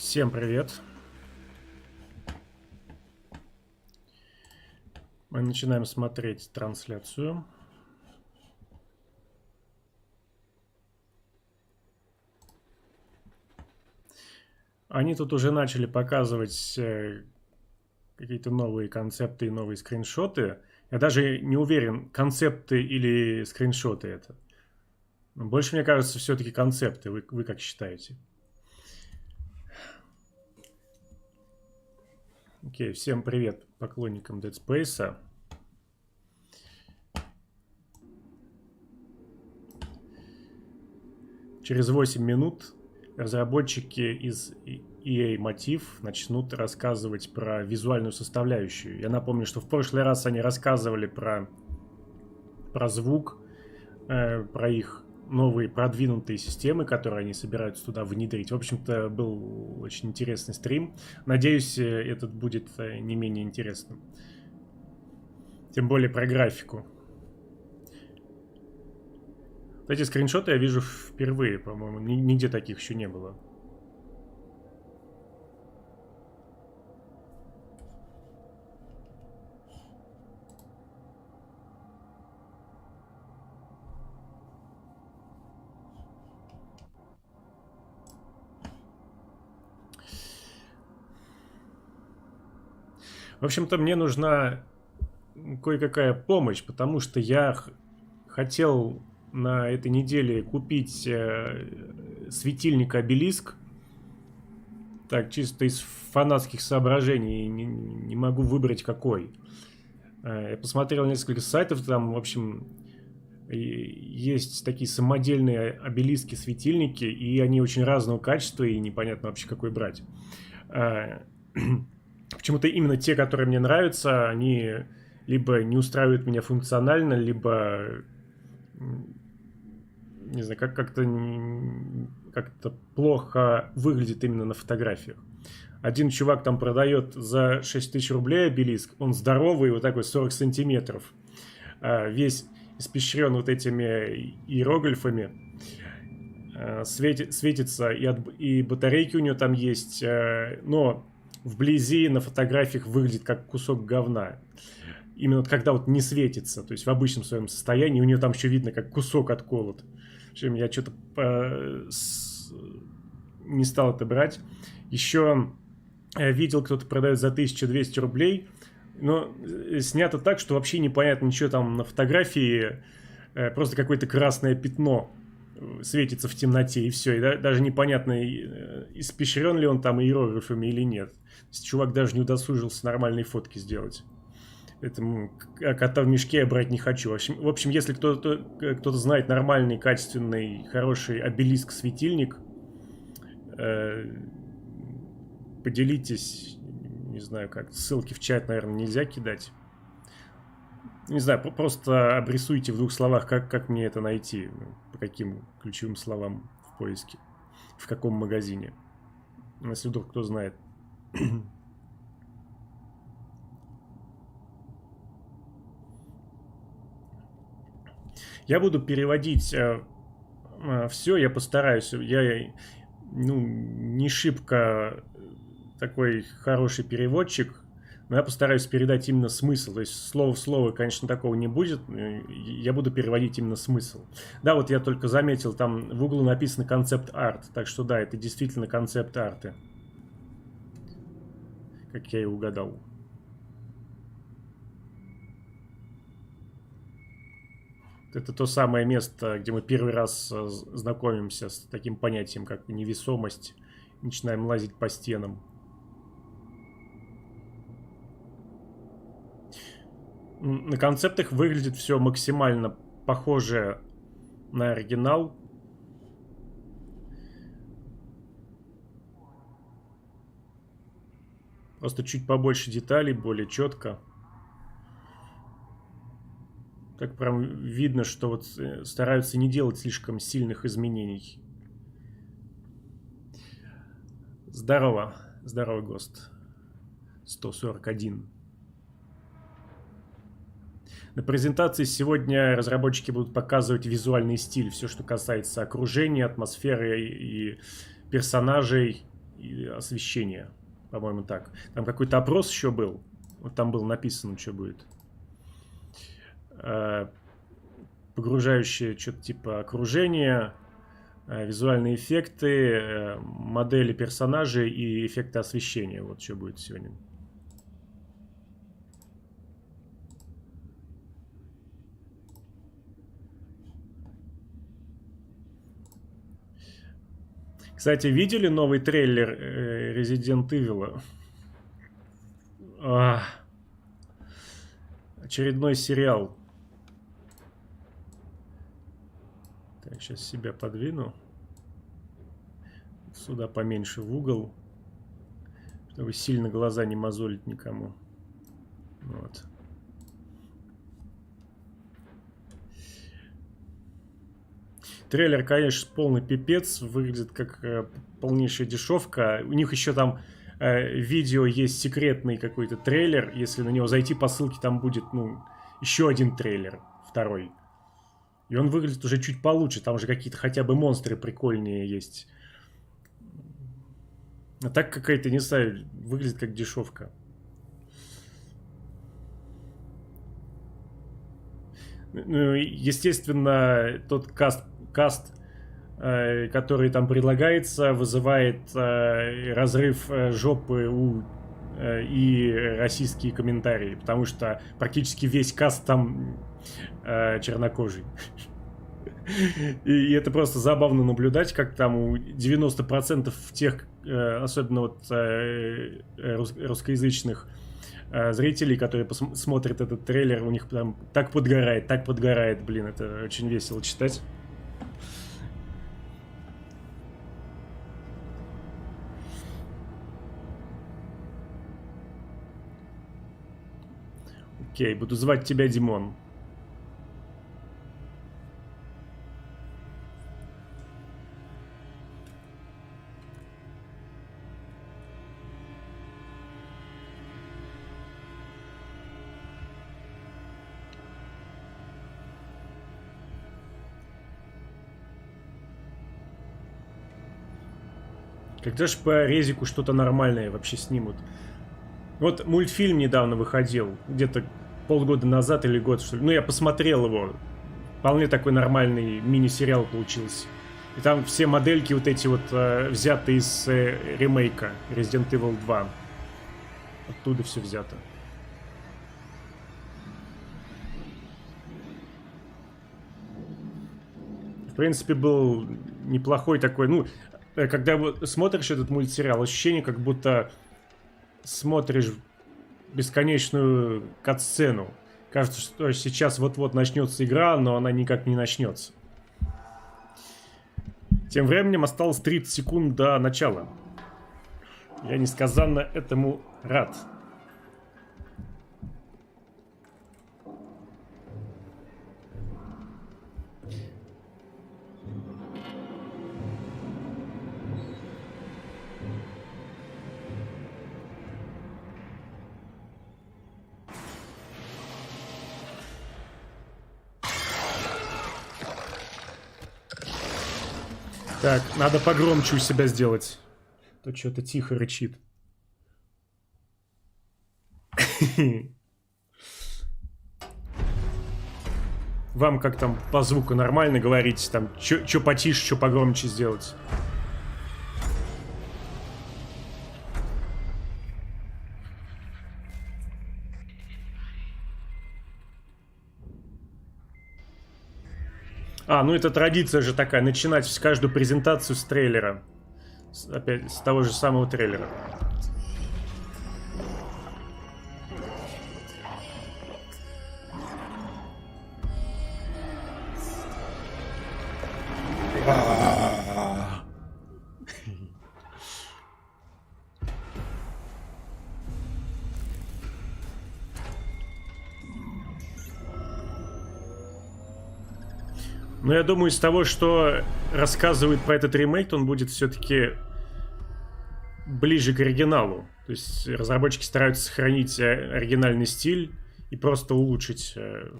Всем привет! Мы начинаем смотреть трансляцию. Они тут уже начали показывать какие-то новые концепты и новые скриншоты. Я даже не уверен, концепты или скриншоты это. Но больше, мне кажется, все-таки концепты. Вы как считаете? Окей, всем привет поклонникам Dead Space. Через 8 минут разработчики из EA Motive начнут рассказывать про визуальную составляющую. Я напомню, что в прошлый раз они рассказывали про звук, про их новые продвинутые системы, которые они собираются туда внедрить. В общем-то, был очень интересный стрим. Надеюсь, этот будет не менее интересным. Тем более про графику. Эти скриншоты я вижу впервые, по-моему. Нигде таких еще не было. В общем-то, мне нужна кое-какая помощь, потому что я хотел на этой неделе купить светильник-обелиск. Так, чисто из фанатских соображений не могу выбрать какой. Я посмотрел несколько сайтов, там, в общем, есть такие самодельные обелиски-светильники, и они очень разного качества, и непонятно вообще какой брать. Почему-то именно те, которые мне нравятся, они либо не устраивают меня функционально, либо, не знаю, как-то плохо выглядит именно на фотографиях. Один чувак там продает за 6000 рублей обелиск, он здоровый, вот такой 40 сантиметров, весь испещрен вот этими иероглифами, светится, и батарейки у него там есть, но вблизи на фотографиях выглядит как кусок говна. Именно когда вот не светится, то есть в обычном своем состоянии, у нее там еще видно, как кусок отколот. В общем, я что-то не стал это брать. Еще видел, кто-то продает за 1200 рублей, но снято так, что вообще непонятно ничего там на фотографии, просто какое-то красное пятно светится в темноте, и все. И даже непонятно, испещрен ли он там иероглифами или нет. То есть чувак даже не удосужился нормальные фотки сделать. Поэтому кота в мешке я брать не хочу. В общем, если кто-то знает нормальный, качественный, хороший обелиск-светильник, поделитесь. Не знаю как. Ссылки в чат, наверное, нельзя кидать. Не знаю, просто обрисуйте в двух словах, как мне это найти. По каким ключевым словам в поиске. В каком магазине. Если вдруг кто знает. Я буду переводить все, я постараюсь. Я не шибко такой хороший переводчик, но я постараюсь передать именно смысл. То есть слово в слово, конечно, такого не будет. Я буду переводить именно смысл. Да, вот я только заметил, там в углу написано концепт-арт. Так что да, это действительно концепт-арты. Как я и угадал. Это то самое место, где мы первый раз знакомимся с таким понятием, как невесомость. Начинаем лазить по стенам. На концептах выглядит все максимально похоже на оригинал. Просто чуть побольше деталей, более четко. Так прям видно, что вот стараются не делать слишком сильных изменений. Здорово. Здорово, ГОСТ. 141. На презентации сегодня разработчики будут показывать визуальный стиль. Все, что касается окружения, атмосферы и персонажей, и освещение. По-моему, так. Там какой-то опрос еще был. Вот там было написано, что будет. Погружающее что-то типа окружение, визуальные эффекты, модели персонажей и эффекты освещения. Вот что будет сегодня. Кстати, видели новый трейлер Resident Evil? Очередной сериал. Так, сейчас себя подвину. Сюда поменьше в угол. Чтобы сильно глаза не мозолить никому. Вот. Трейлер, конечно, полный пипец. Выглядит как полнейшая дешевка. У них еще там видео есть секретный какой-то трейлер. Если на него зайти по ссылке, там будет, ну, еще один трейлер. Второй. И он выглядит уже чуть получше. Там уже какие-то хотя бы монстры прикольнее есть. А так какая-то, не знаю, выглядит как дешевка. Ну, естественно, тот каст, который там предлагается, вызывает разрыв жопы и российские комментарии, потому что практически весь каст там чернокожий. И это просто забавно наблюдать, как там у 90% тех, особенно вот русскоязычных зрителей, которые смотрят этот трейлер, у них прям так подгорает, блин, это очень весело читать. Окей, буду звать тебя Димон. Когда же по резику что-то нормальное вообще снимут? Вот мультфильм недавно выходил, где-то полгода назад или год, что ли. Ну, я посмотрел его. Вполне такой нормальный мини-сериал получился. И там все модельки вот эти вот взяты из ремейка Resident Evil 2. Оттуда все взято. В принципе, был неплохой такой, ну... Когда вот смотришь этот мультсериал, ощущение, как будто смотришь бесконечную кат-сцену. Кажется, что сейчас вот-вот начнется игра, но она никак не начнется. Тем временем осталось 30 секунд до начала. Я несказанно этому рад. Так, надо погромче у себя сделать. То что-то тихо рычит. Вам как там по звуку нормально говорить? Там, что потише, что погромче сделать? Ну это традиция же такая, начинать каждую презентацию с трейлера. Опять с того же самого трейлера. Но я думаю, из того, что рассказывает про этот ремейк, он будет все-таки ближе к оригиналу. То есть разработчики стараются сохранить оригинальный стиль и просто улучшить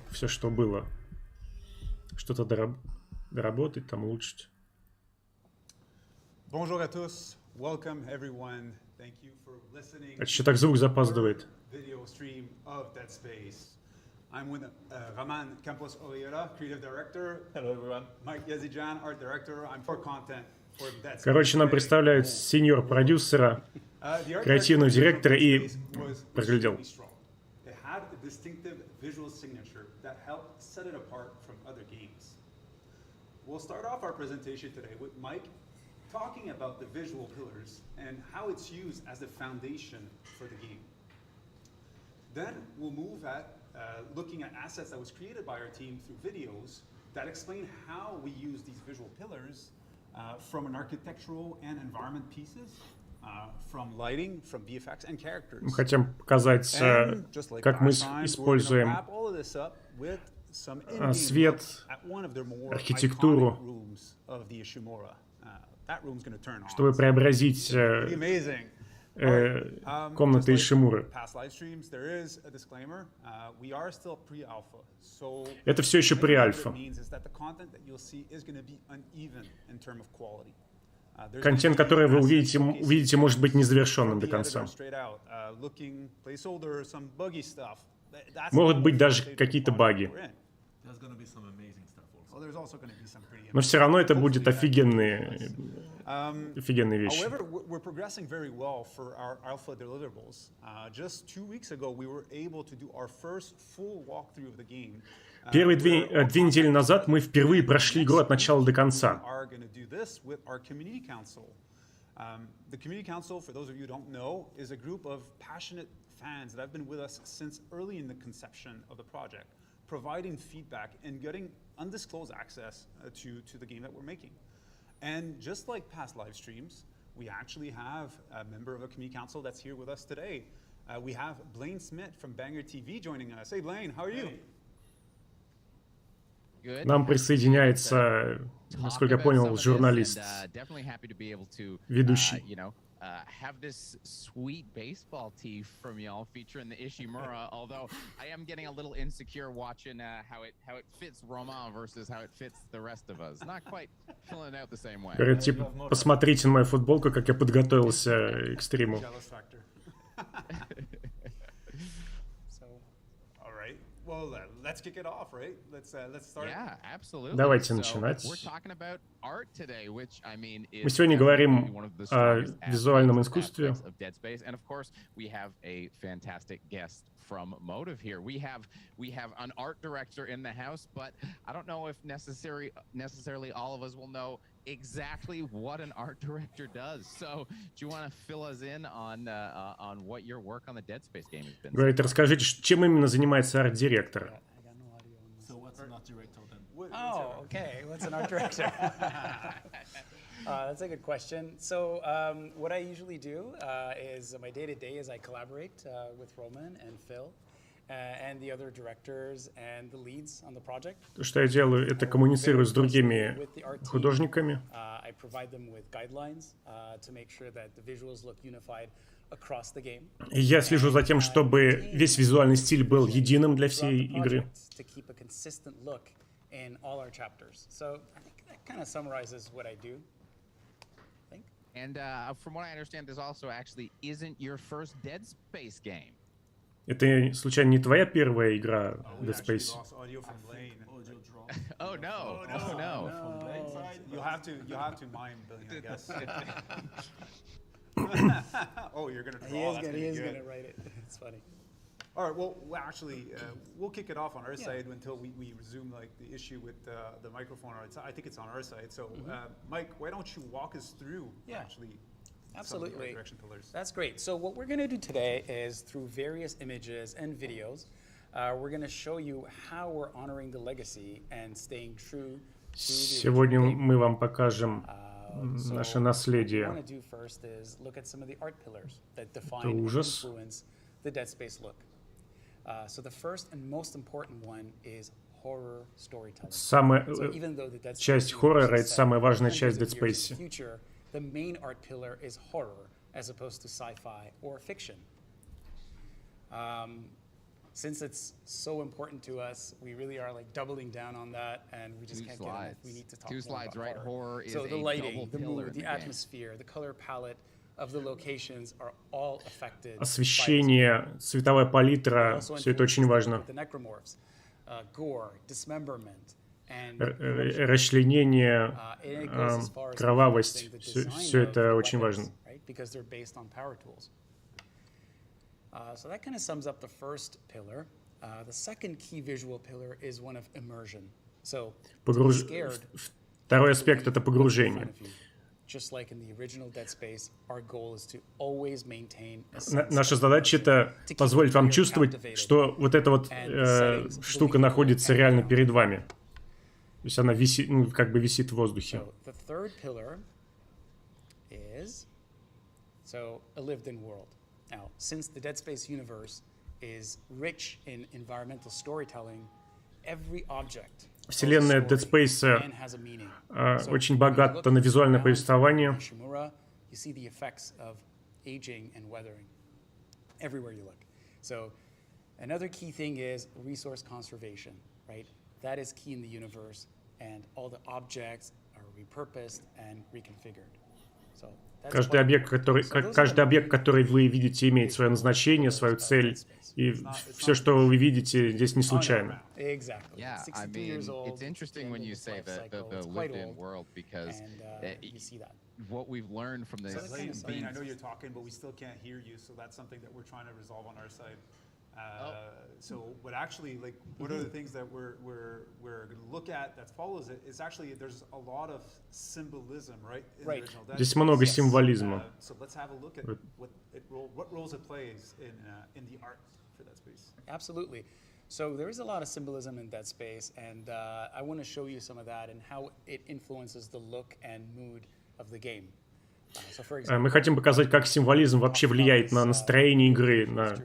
все, что было. Что-то доработать, там улучшить. Bonjour à tous. Welcome everyone. Thank you for listening. Это еще так звук запаздывает. Video stream of Dead Space. I'm with Roman Campos Oliveira, creative director. Hello everyone. Mike Yazijan, art director. I'm for content for Dead Space. Короче, нам представляют сеньор-продюсера, креативного директора и проглядел. It had a distinctive visual signature that helped set it apart from other games. We'll start off our presentation today with Mike talking about the visual pillars and how it's used as the foundation for the game. Then we'll move at looking at assets that was created by our team through videos that explain how we use these visual pillars from an architectural and environment pieces, from lighting, from VFX and characters. Мы хотим показать, как мы используем свет, архитектуру, чтобы преобразить комнаты Ишимуры. Это все еще pre-альфа. Контент, который вы увидите, может быть незавершенным до конца. Могут быть даже какие-то баги. Но все равно это будет офигенные вещи. However, we're progressing very well for our alpha deliverables. Just 2 weeks ago, we were able to do our first full walkthrough of the game. Первые две недели назад мы впервые прошли игру от начала до конца. The Community Council, for those of you who don't know, is a group of passionate fans that have been with us since early in the conception of the project, providing feedback and getting undisclosed access to the game that we're making. And just like past live streams, we actually have a member of a Community Council that's here with us today. We have Blaine Smith from Banger TV joining us. Hey Blaine, how are you? Нам присоединяется, насколько я понял, журналист, ведущий. Have this sweet baseball tee from y'all featuring the Ishimura, although I am getting a little insecure watching how it fits Roman versus how it fits the rest of us. Not quite filling out the same way. Говорит, типа, посмотрите на мою футболку, как я подготовился к стриму. Well, let's kick it off, right? Let's start. Yeah, absolutely. Давайте начинать. We're talking about art today, which I mean is Мы сегодня говорим о визуальном искусстве. Of Dead Space, and of course, we have a fantastic guest from Motive here. We have an art director in the house, but I don't know if necessarily all of us will know exactly what an art director does. So, do you want to fill us in on what your work on the Dead Space game has been? Говорит, расскажите, чем именно занимается арт-директор? So what's an art director then? Oh, okay. What's an art director? That's a good question. So what I usually do is my day-to-day is I collaborate with Roman and Phil and the other directors and the leads on the project. То, что я делаю, это коммуницирую с другими художниками. I provide them with guidelines to make sure that the visuals look unified across the game. И я слежу за тем, чтобы весь визуальный стиль был единым для всей игры. To keep a consistent look in all our chapters. So I think that kind of summarizes what I do. And from what I understand, this also actually isn't your first Dead Space game. Это, случайно, не твоя первая игра Dead Space? Oh no! Oh no! You have to mime Billy, I guess. Oh, you're gonna draw. He is gonna write it. It's funny. All right. Well, actually, we'll kick it off on our side until we resume like the issue with the microphone. I think it's on our side. So, Mike, why don't you walk us through actually? Absolutely. That's great. So what we're going to do today is through various images and videos, we're going to show you how we're honoring the legacy and staying true to the Сегодня мы вам покажем наше наследие. What I want to do first is look at some of the art pillars that define and influence the Dead Space look. So the first and most important one is horror storytelling. Часть хоррора — это самая важная часть Dead Space. The main art pillar is horror, as opposed to sci-fi or fiction. since it's so important to us, we really are like doubling down on that, and we just can't get enough. We need to talk more Slides, about right? Horror is so the a lighting, the double pillar mood, in the the game. atmosphere, the color palette of the locations are all affected. Освещение, цветовая палитра, все это очень важно. The necromorphs, gore, dismemberment, and Расчленение, and it goes as far as кровавость, influencing the все design это of очень weapons, важно. right? Because they're based on power tools. So that kind of sums up the first pillar. The second key visual pillar is one of immersion. So to be scared, Второй аспект — это погружение. just like in the original Dead Space, our goal is to always maintain a sense Наша of задача — это позволить вам чувствовать, что вот эта вот штука находится реально перед вами. То есть она висит, ну, как бы висит в воздухе. So the third pillar is a lived-in world. Now, since the Dead Space universe is rich in environmental storytelling, every object Вселенная Dead Space очень богата на визуальное повествование. You see the effects of aging and weathering everywhere you look. So another key thing is resource conservation, right? That is key in the universe, and all the objects are repurposed and reconfigured. So Каждый объект, который вы видите, имеет свое назначение, свою цель. И все, что вы видите, здесь не случайно. Exactly. Yeah, I mean, it's interesting when you say the lived-in world, because what we've learned from this. I know you're talking, but we still can't hear you, so that's something that we're trying to resolve on our side. So, but actually, like, one of the things that we're going to look at that follows it is actually there's a lot of symbolism, right? In the original Dead Здесь Space. много символизма. So let's have a look at what roles it plays in the art for Dead Space. Absolutely. So there is a lot of symbolism in Dead Space, and I want to show you some of that and how it influences the look and mood of the game. So for example, Мы хотим показать, как символизм вообще влияет на настроение игры, на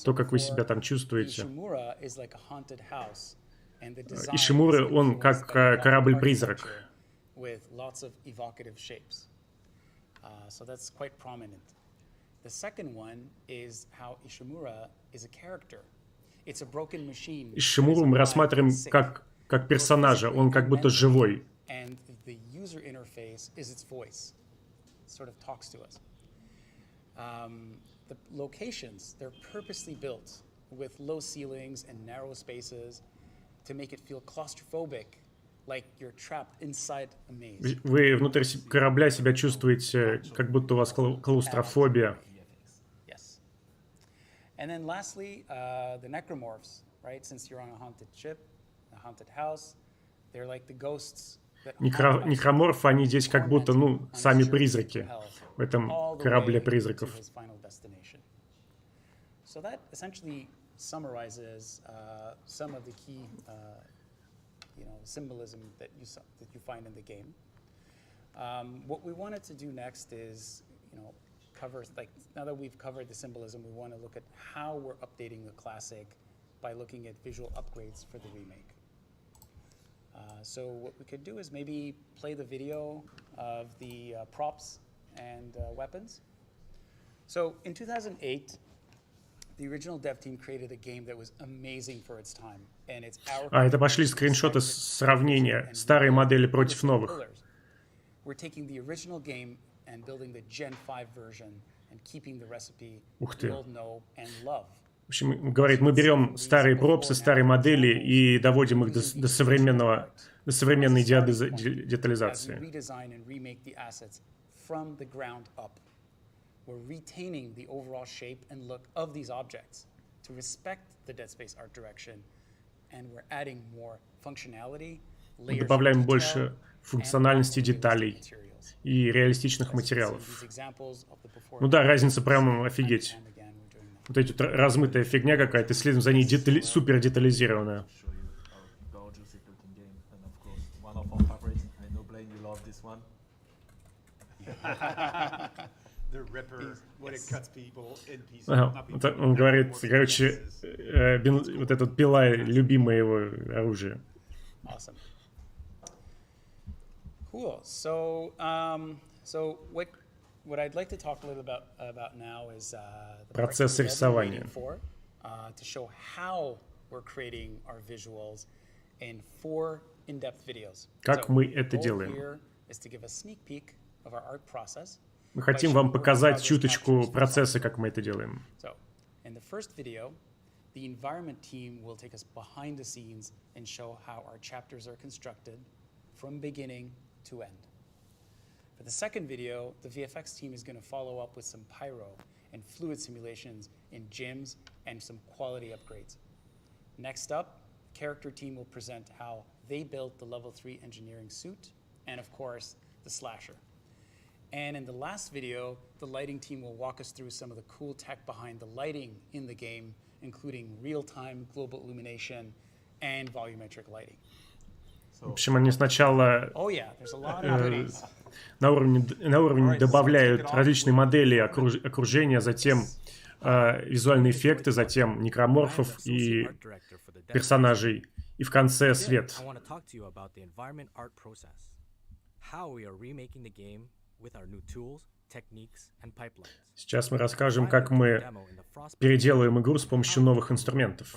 то, как вы себя там чувствуете. Ишимура, он как корабль-призрак. So that's quite prominent. The second one is how Ishimura is a character. It's a broken machine. Ишимуру мы рассматриваем как персонажа, он как будто живой. And the user interface is its voice. It sort of talks to us. The locations, they're purposely built with low ceilings and narrow spaces to make it feel claustrophobic, like you're trapped inside a maze. Вы внутри корабля себя чувствуете, как будто у вас клаустрофобия. Yes. And then lastly, the necromorphs, right? Since you're on a haunted ship, a haunted house, they're like the ghosts. Некроморфы, они здесь как будто, ну, сами призраки в этом корабле призраков. So that essentially summarizes some of the key, symbolism that you find in the game. What we wanted to do next is, cover, like, now that we've covered the symbolism, we want to look at how we're updating the classic by looking at visual upgrades for the remake. So what we could do is maybe play the video of the props and weapons. So in 2008, the original dev team created a game that was amazing for its time, and it's our. Это пошли скриншоты сравнения старые модели против новых. We're taking the original game and building the Gen 5 version and keeping the recipe we all know and love. В общем, говорит, мы берем старые пропсы, старые модели и доводим их до современной детализации. We're retaining the overall shape and look of these objects to respect the Dead Space art direction, and we're adding more functionality, Мы добавляем больше функциональности деталей и реалистичных материалов. Ну да, разница прямо офигеть. Вот эта размытая фигня какая-то, следом за ней супер детализированная. Он говорит, короче, вот эта пила — любимое его оружие. Awesome. Cool. So what I'd like to talk a little about now is процесс рисования. to show how we're creating our visuals in 4 in-depth videos. Как мы это делаем? Мы хотим вам показать чуточку процесса, как мы это делаем. So, in the first video, the environment team will take us behind the scenes and show how our chapters are constructed from beginning to end. For the second video, the VFX team is going to follow up with some pyro and fluid simulations in gyms and some quality upgrades. Next up, character team will present how they built the level 3 engineering suit and, of course, the slasher. And in the last video, the lighting team will walk us through some of the cool tech behind the lighting in the game, including real-time global illumination and volumetric lighting. В общем, они сначала на уровне добавляют различные модели окружения, затем визуальные эффекты, затем некроморфов и персонажей, и в конце свет. Сейчас мы расскажем, как мы переделываем игру с помощью новых инструментов.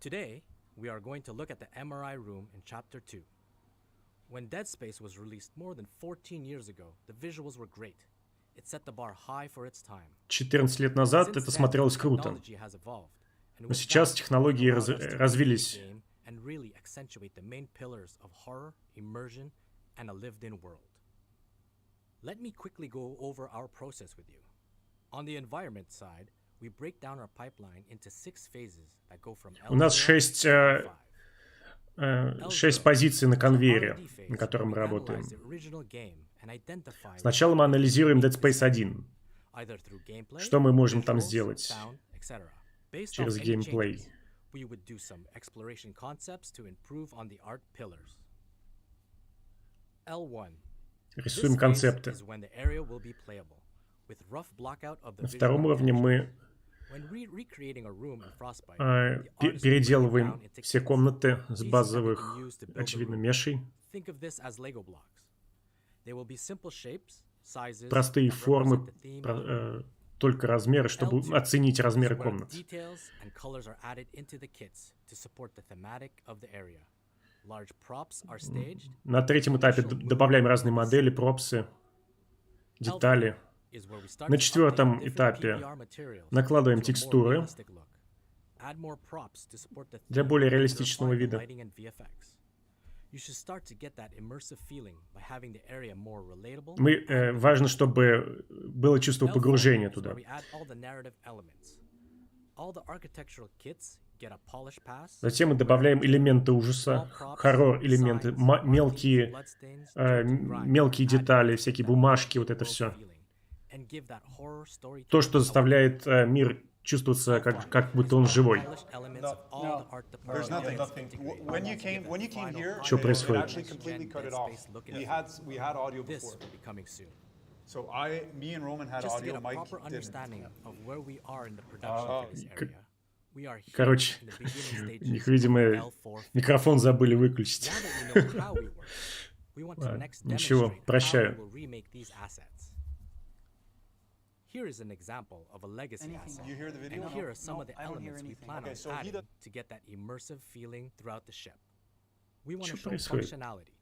Today, we are going to look at the Mri Room in Chapter 2. When Dead Space was released more than 14 years ago, the visuals were great. It set the bar high for its time. 14 лет назад это смотрелось круто. Но сейчас технологии развились. And really accentuate the main pillars of horror, immersion, and a lived-in world. Let me quickly go over our process with you. On the environment side, we break down our pipeline into 6 phases that go from У нас 6 позиций на конвейере, на котором мы работаем. Сначала мы анализируем Dead Space 1. Что мы можем там сделать через геймплей. Рисуем концепты. На втором уровне мы переделываем все комнаты с базовых, очевидно, мешей. Простые формы, только размеры, чтобы оценить размеры комнат. На третьем этапе добавляем разные модели, пропсы, детали. На четвертом этапе накладываем текстуры для более реалистичного вида. Важно, чтобы было чувство погружения туда. Затем мы добавляем элементы ужаса, хоррор-элементы, мелкие детали, всякие бумажки, вот это все. То, что заставляет мир чувствоваться, как будто он живой. Что происходит? Короче, у них, видимо, микрофон забыли выключить. Ничего, прощаю. Here is an example of a legacy asset. You hear the video? And here are some of the elements we plan on adding to get that immersive feeling throughout the ship. We want to show functionality.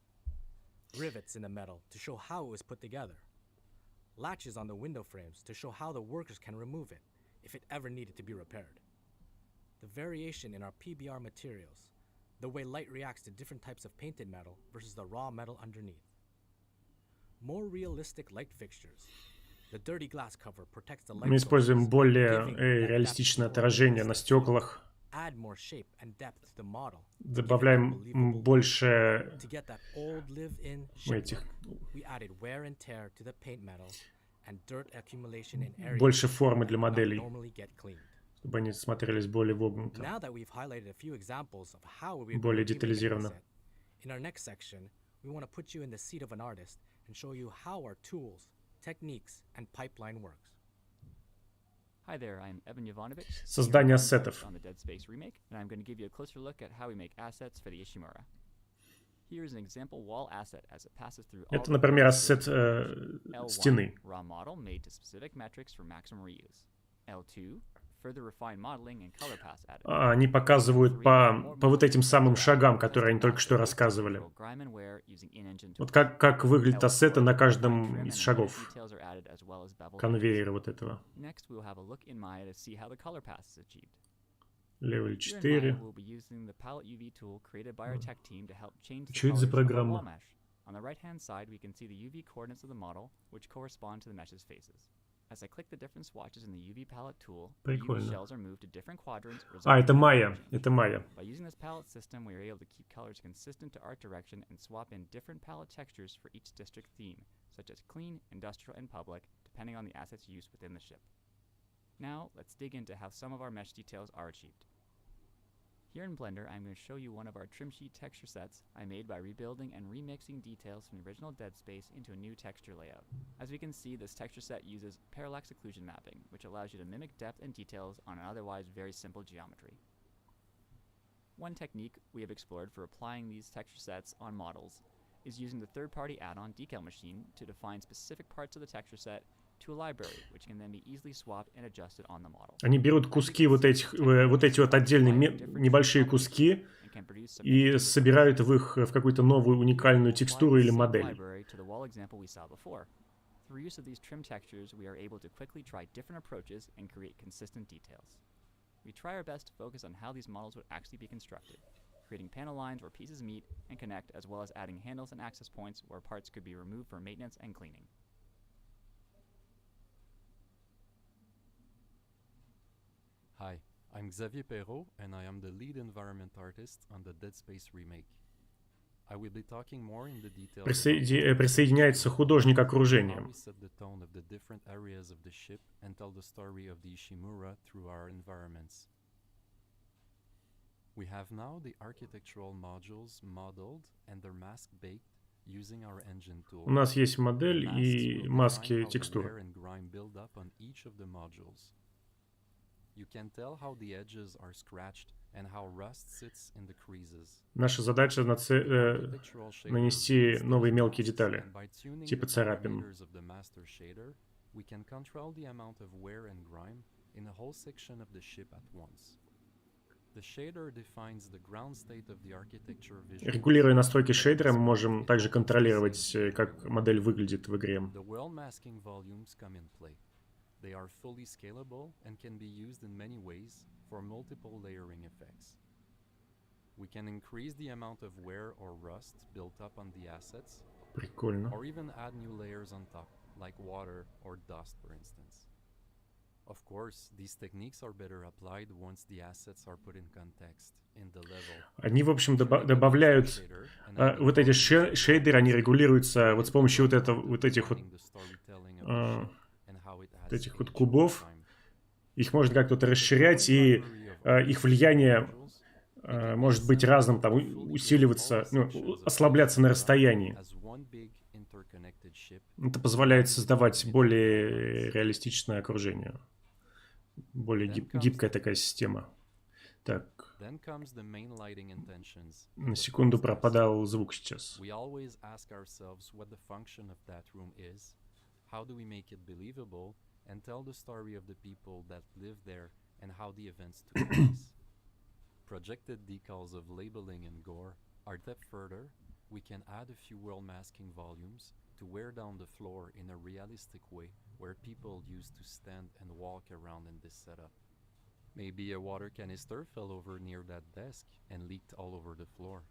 Rivets in the metal to show how it was put together. Latches on the window frames to show how the workers can remove it if it ever needed to be repaired. The variation in our PBR materials, the way light reacts to different types of painted metal versus the raw metal underneath. More realistic light fixtures. Мы используем более реалистичное отражение на стеклах. Добавляем больше больше формы для моделей, чтобы они смотрелись более вогнуто, более детализированно. Techniques and pipeline works. Hi there, I'm Evan Jovanovic, Создание ассетов. on the Dead Space Remake, and I'm going to give you a closer look at how we make assets for the Ishimura. Here is an example wall asset as it passes through all Это, например, ассет стены. raw model made to specific metrics for maximum reuse. L2 further refined modeling and color paths added. Они показывают по вот этим самым шагам, которые они только что рассказывали. Вот как выглядят ассеты на каждом из шагов конвейера вот этого. Next, we will have a look in Maya to see how the color path is achieved. Level Here in 4. Maya, we'll be using the palette UV tool created by our tech team to help change the Что это за colors of our программа? wall mesh. On the right-hand side, we can see the UV coordinates of the model, which correspond to the mesh's faces. As I click the different swatches in the UV palette tool, the UV Прикольно. shells are moved to different quadrants. Это Майя. Это Майя. By using this palette system, we are able to keep colors consistent to art direction and swap in different palette textures for each district theme, such as clean, industrial, and public, depending on the assets used within the ship. Now, let's dig into how some of our mesh details are achieved. Here in Blender, I'm going to show you one of our trim sheet texture sets I made by rebuilding and remixing details from the original Dead Space into a new texture layout. As we can see, this texture set uses parallax occlusion mapping, which allows you to mimic depth and details on an otherwise very simple geometry. One technique we have explored for applying these texture sets on models is using the third-party add-on decal machine to define specific parts of the texture set to a library, which can then be easily swapped and adjusted on the model. Они берут куски вот эти вот отдельные небольшие куски и собирают в какую-то новую уникальную текстуру или модель. Through use of these trim textures, we are able to quickly try different approaches and create consistent details. We try our best to focus on how these models would actually be constructed, creating panel lines where pieces meet and connect, as well as adding handles and access points where parts could be removed for maintenance and cleaning. Hi, I'm Xavier Perrault, and I am the lead environment artist on the Dead Space Remake. I will be talking more in the details Присоединяется художник окружения. how we set the tone of the different areas of the ship and tell the story of the Ishimura through our environments. We have now the architectural modules modeled and their mask baked using our engine tool. У нас есть модель и маски Wear текстур. and grime build up on each of the modules. You can tell how the edges are scratched and how rust sits in the creases. Наша задача нанести новые мелкие детали, And by tuning типа the царапин. parameters of the master shader, we can control the amount of wear and grime in a whole section of the ship at once. The shader defines the ground state of the architecture visually. Регулируя настройки шейдера, мы можем также контролировать, как модель выглядит в игре. The world masking volumes come in play. They are fully scalable and can be used in many ways for multiple layering effects. We can increase the amount of wear or rust built up on the assets, Прикольно. or even add new layers on top, like water or dust, for instance. Of course, these techniques are better applied once the assets are put in context in the level. Они, в общем, добавляют вот эти шейдеры, они регулируются вот с помощью вот этих вот кубов. Их можно как-то расширять, и их влияние может быть разным, там, усиливаться, ослабляться на расстоянии. Это позволяет создавать более реалистичное окружение. Более гибкая такая система. Так. На секунду пропадал звук сейчас. And tell the story of the people that live there and how the events took place. Projected decals of labeling and gore are tapped further. We can add a few world masking volumes to wear down the floor in a realistic way where people used to stand and walk around in this setup. Maybe a water canister fell over near that desk and leaked all over the floor.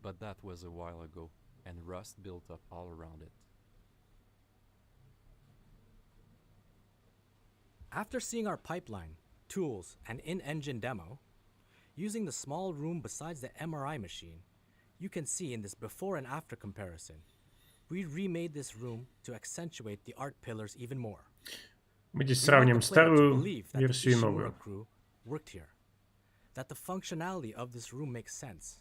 But that was a while ago, and rust built up all around it. After seeing our pipeline, tools, and in-engine demo, using the small room besides the MRI machine, you can see in this before and after comparison, we remade this room to accentuate the art pillars even more. Мы здесь сравним старую версию и новую. Worked here, that the functionality of this room makes sense,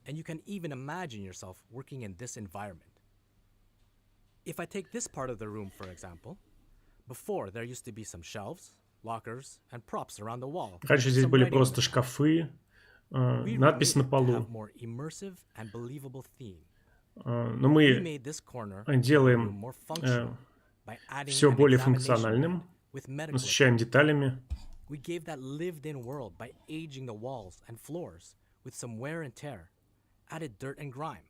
and you can even imagine yourself working in this environment. If I take this part of the room, for example, before there used to be some shelves, lockers, and props around the wall. Раньше здесь были просто шкафы, надпись на полу. Но мы делаем все более функциональным, насыщаем деталями. We gave that lived-in world by aging the walls and floors with some wear and tear, added dirt and grime.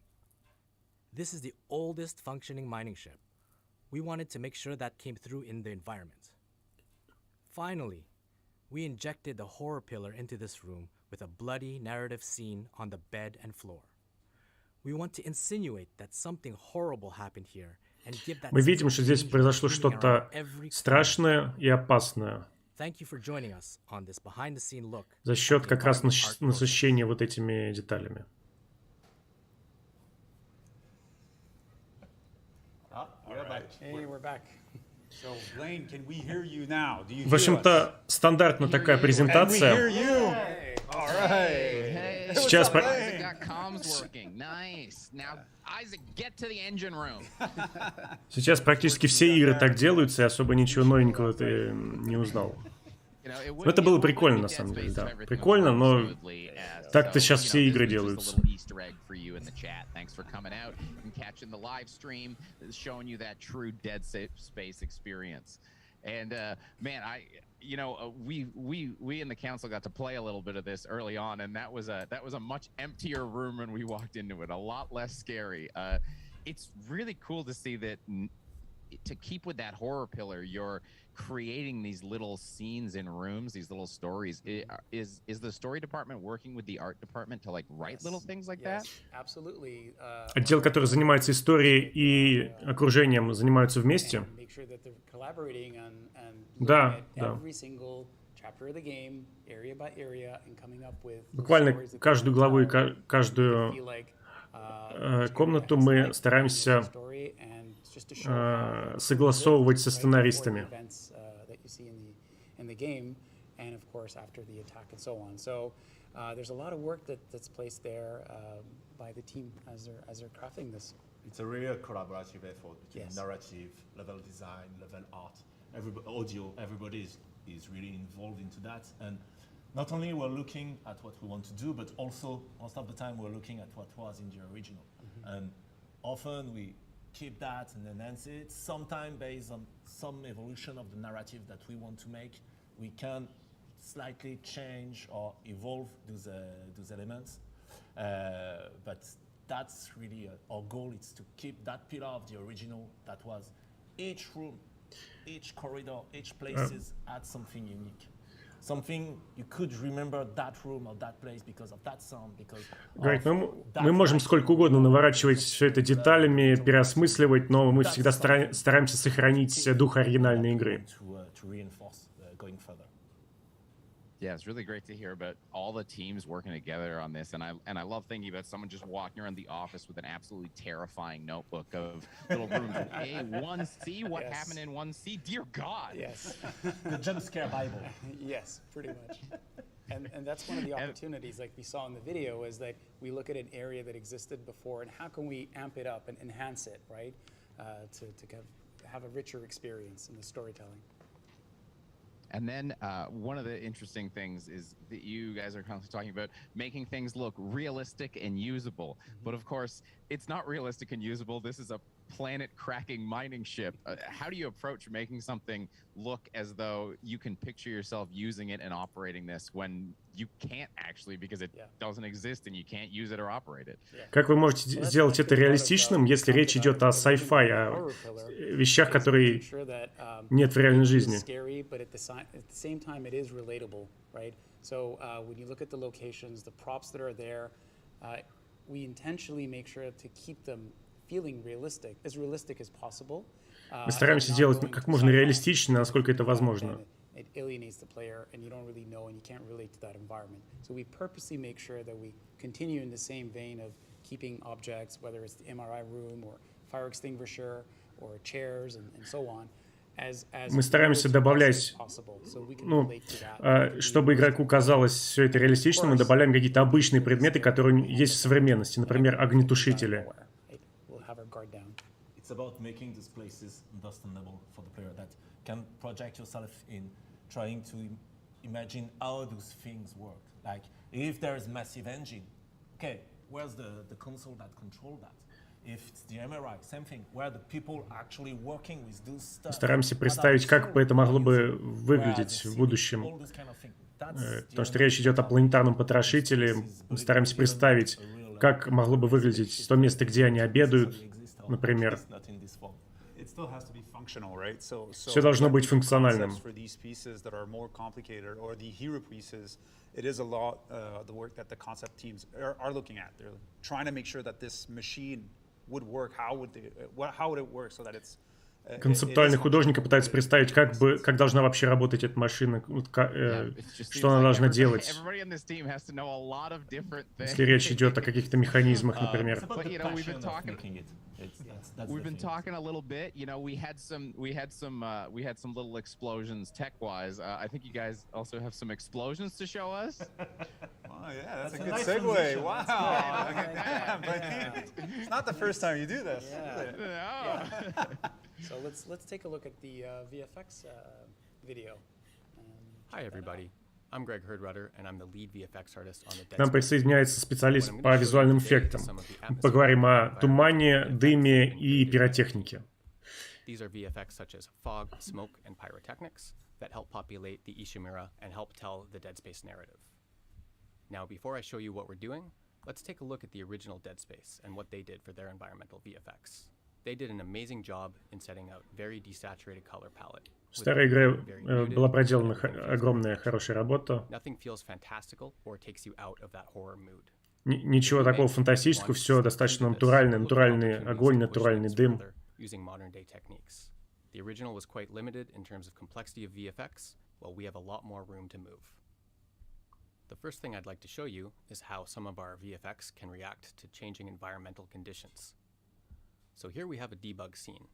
This is the oldest functioning mining ship. We wanted to make sure that came through in the environment. Finally, we injected the horror pillar into this room with a bloody narrative scene on the bed and floor. We want to insinuate that something horrible happened here and give that. Мы видим, что здесь произошло что-то страшное и опасное. За счет как раз насыщения вот этими деталями. В общем-то, стандартно такая презентация. Сейчас практически все игры так делаются, и особо ничего новенького ты не узнал. Это было прикольно, на самом деле, да. Прикольно, но так-то сейчас все игры делаются. And man, we in the council got to play a little bit of this early on, and that was a much emptier room when we walked into it, a lot less scary. It's really cool to see that to keep with that horror pillar, you're creating these little scenes in rooms, these little stories. Is the story department working with the art department to like write little things like that? Absolutely. Отдел, который занимается историей и окружением, занимаются вместе. Да, да. Буквально каждую главу и каждую комнату мы стараемся согласовывать со сценаристами. There's a lot of work that's placed there by the team as they're crafting this. It's a real collaborative effort between narrative, level design, level art, audio. Everybody is really involved into that. And not only we're looking at what we want to do, but also most of the time we're looking at what was in the original. And often we keep that and enhance it. Sometimes based on some evolution of the narrative that we want to make, we can slightly change or evolve those elements. But that's really our goal, is to keep that pillar of the original that was each room, each corridor, each places had something unique. Something you could remember that room or that place because of that sound, because Говорит, мы можем сколько угодно наворачивать все это деталями, переосмысливать, но мы всегда стараемся сохранить дух оригинальной игры. Yeah, it's really great to hear about all the teams working together on this, and I love thinking about someone just walking around the office with an absolutely terrifying notebook of little rooms. A 1C, what happened in 1C? Dear God. Yes. The jump scare Bible. Yes, pretty much. And that's one of the opportunities, like we saw in the video, is that we look at an area that existed before, and how can we amp it up and enhance it, right, to have a richer experience in the storytelling. And then one of the interesting things is that you guys are constantly talking about making things look realistic and usable. But of course, it's not realistic and usable. This is a planet-cracking mining ship. How do you approach making something look as though you can picture yourself using it and operating this when you can't actually, because it doesn't exist and you can't use it or operate it? Как вы можете сделать это реалистичным, если речь идет о sci-fi, о вещах, которые нет в реальной жизни? So when you look at the locations, the props that are there, we intentionally make sure to keep them feeling realistic as possible. Мы стараемся делать как можно реалистичнее, насколько это возможно. It alienates the player, and you don't really know, and you can't relate to that environment. So we purposely make sure that we continue in the same vein of keeping objects, whether it's the MRI room or fire extinguisher or chairs and so on. Мы стараемся добавлять, чтобы игроку казалось все это реалистичным, мы добавляем какие-то обычные предметы, которые есть в современности, например, огнетушители. It's about making these places understandable for the player, that can project yourself in trying to imagine how those things work. Like If there is massive engine, okay, where's the console that control that? If it's the MRI, same thing, where the people actually working with those stuff. Стараемся представить, как бы это могло бы выглядеть в будущем. Потому что речь идет о планетарном потрошителе. Мы стараемся представить, как могло бы выглядеть то место, где они обедают, например. Все должно быть функциональным. It is a lot the work that the concept teams are looking at. They're trying to make sure that this machine would work. How would it work so that it's Концептуальный художник пытается представить, как должна вообще работать эта машина, что она должна делать. Если речь идет о каких-то механизмах, например. We've been talking a little bit. You know, we had some little explosions tech-wise. I think you guys also have some explosions to show us. Oh yeah, that's a good segue. Wow, look at that. But it's not the first time you do this. Yeah. So let's take a look at the VFX video. Hi everybody. I'm Greg Herdrudder, and I'm the lead VFX artist on the Dead Space. К нам присоединяется специалист по визуальным эффектам. Поговорим о тумане, дыме и пиротехнике. These are VFX such as fog, smoke, and pyrotechnics that help populate the Ishimura and help tell the Dead Space narrative. Now, before I show you what we're doing, let's take a look at the original Dead Space and what they did for their environmental VFX. They did an amazing job in setting out very desaturated color palette. В старой игре была проделана огромная хорошая работа. Ничего такого фантастического, все достаточно натурально. Натуральный огонь, натуральный дым. The original was quite limited in terms of complexity of VFX, while we have a lot more room to move. The first thing I'd like to show you is how some of our VFX can react to changing environmental conditions. So here we have a debug scene,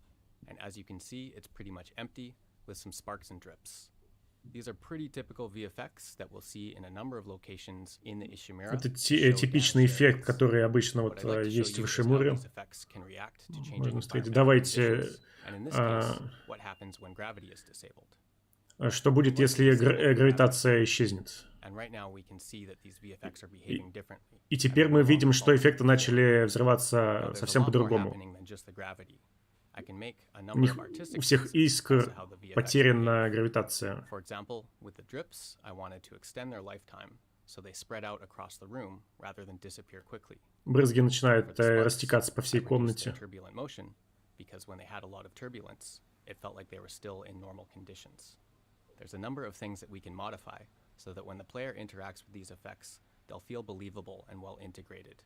and as you can see, it's pretty much empty with some sparks and drips. These are pretty typical VFX that we'll see in a number of locations in the Ishimura. Это типичный эффект, который обычно вот есть в Ишимуре. Можно встретить. Давайте, что будет, если гравитация исчезнет? И теперь мы видим, что эффекты начали взрываться совсем по-другому. У всех искр потеряна гравитация. Брызги начинают растекаться по всей комнате. There's a number of things that we can modify so that when the player interacts with these effects, they'll feel believable and well integrated.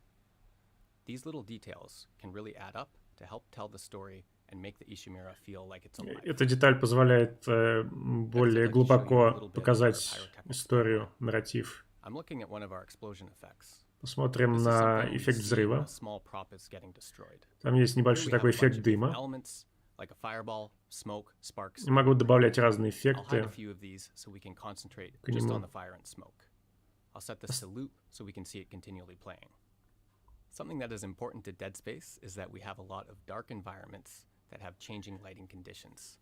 These little details can really add up to help tell the story and make the Ishimura feel like it's alive. Эта деталь позволяет более глубоко показать историю, нарратив. I'm looking at one of our explosion effects. Посмотрим на эффект взрыва. Там есть небольшой такой эффект дыма. Я могу добавлять разные эффекты к нему. Something that is important to Dead Space is that we have a lot of dark environments that have changing lighting conditions.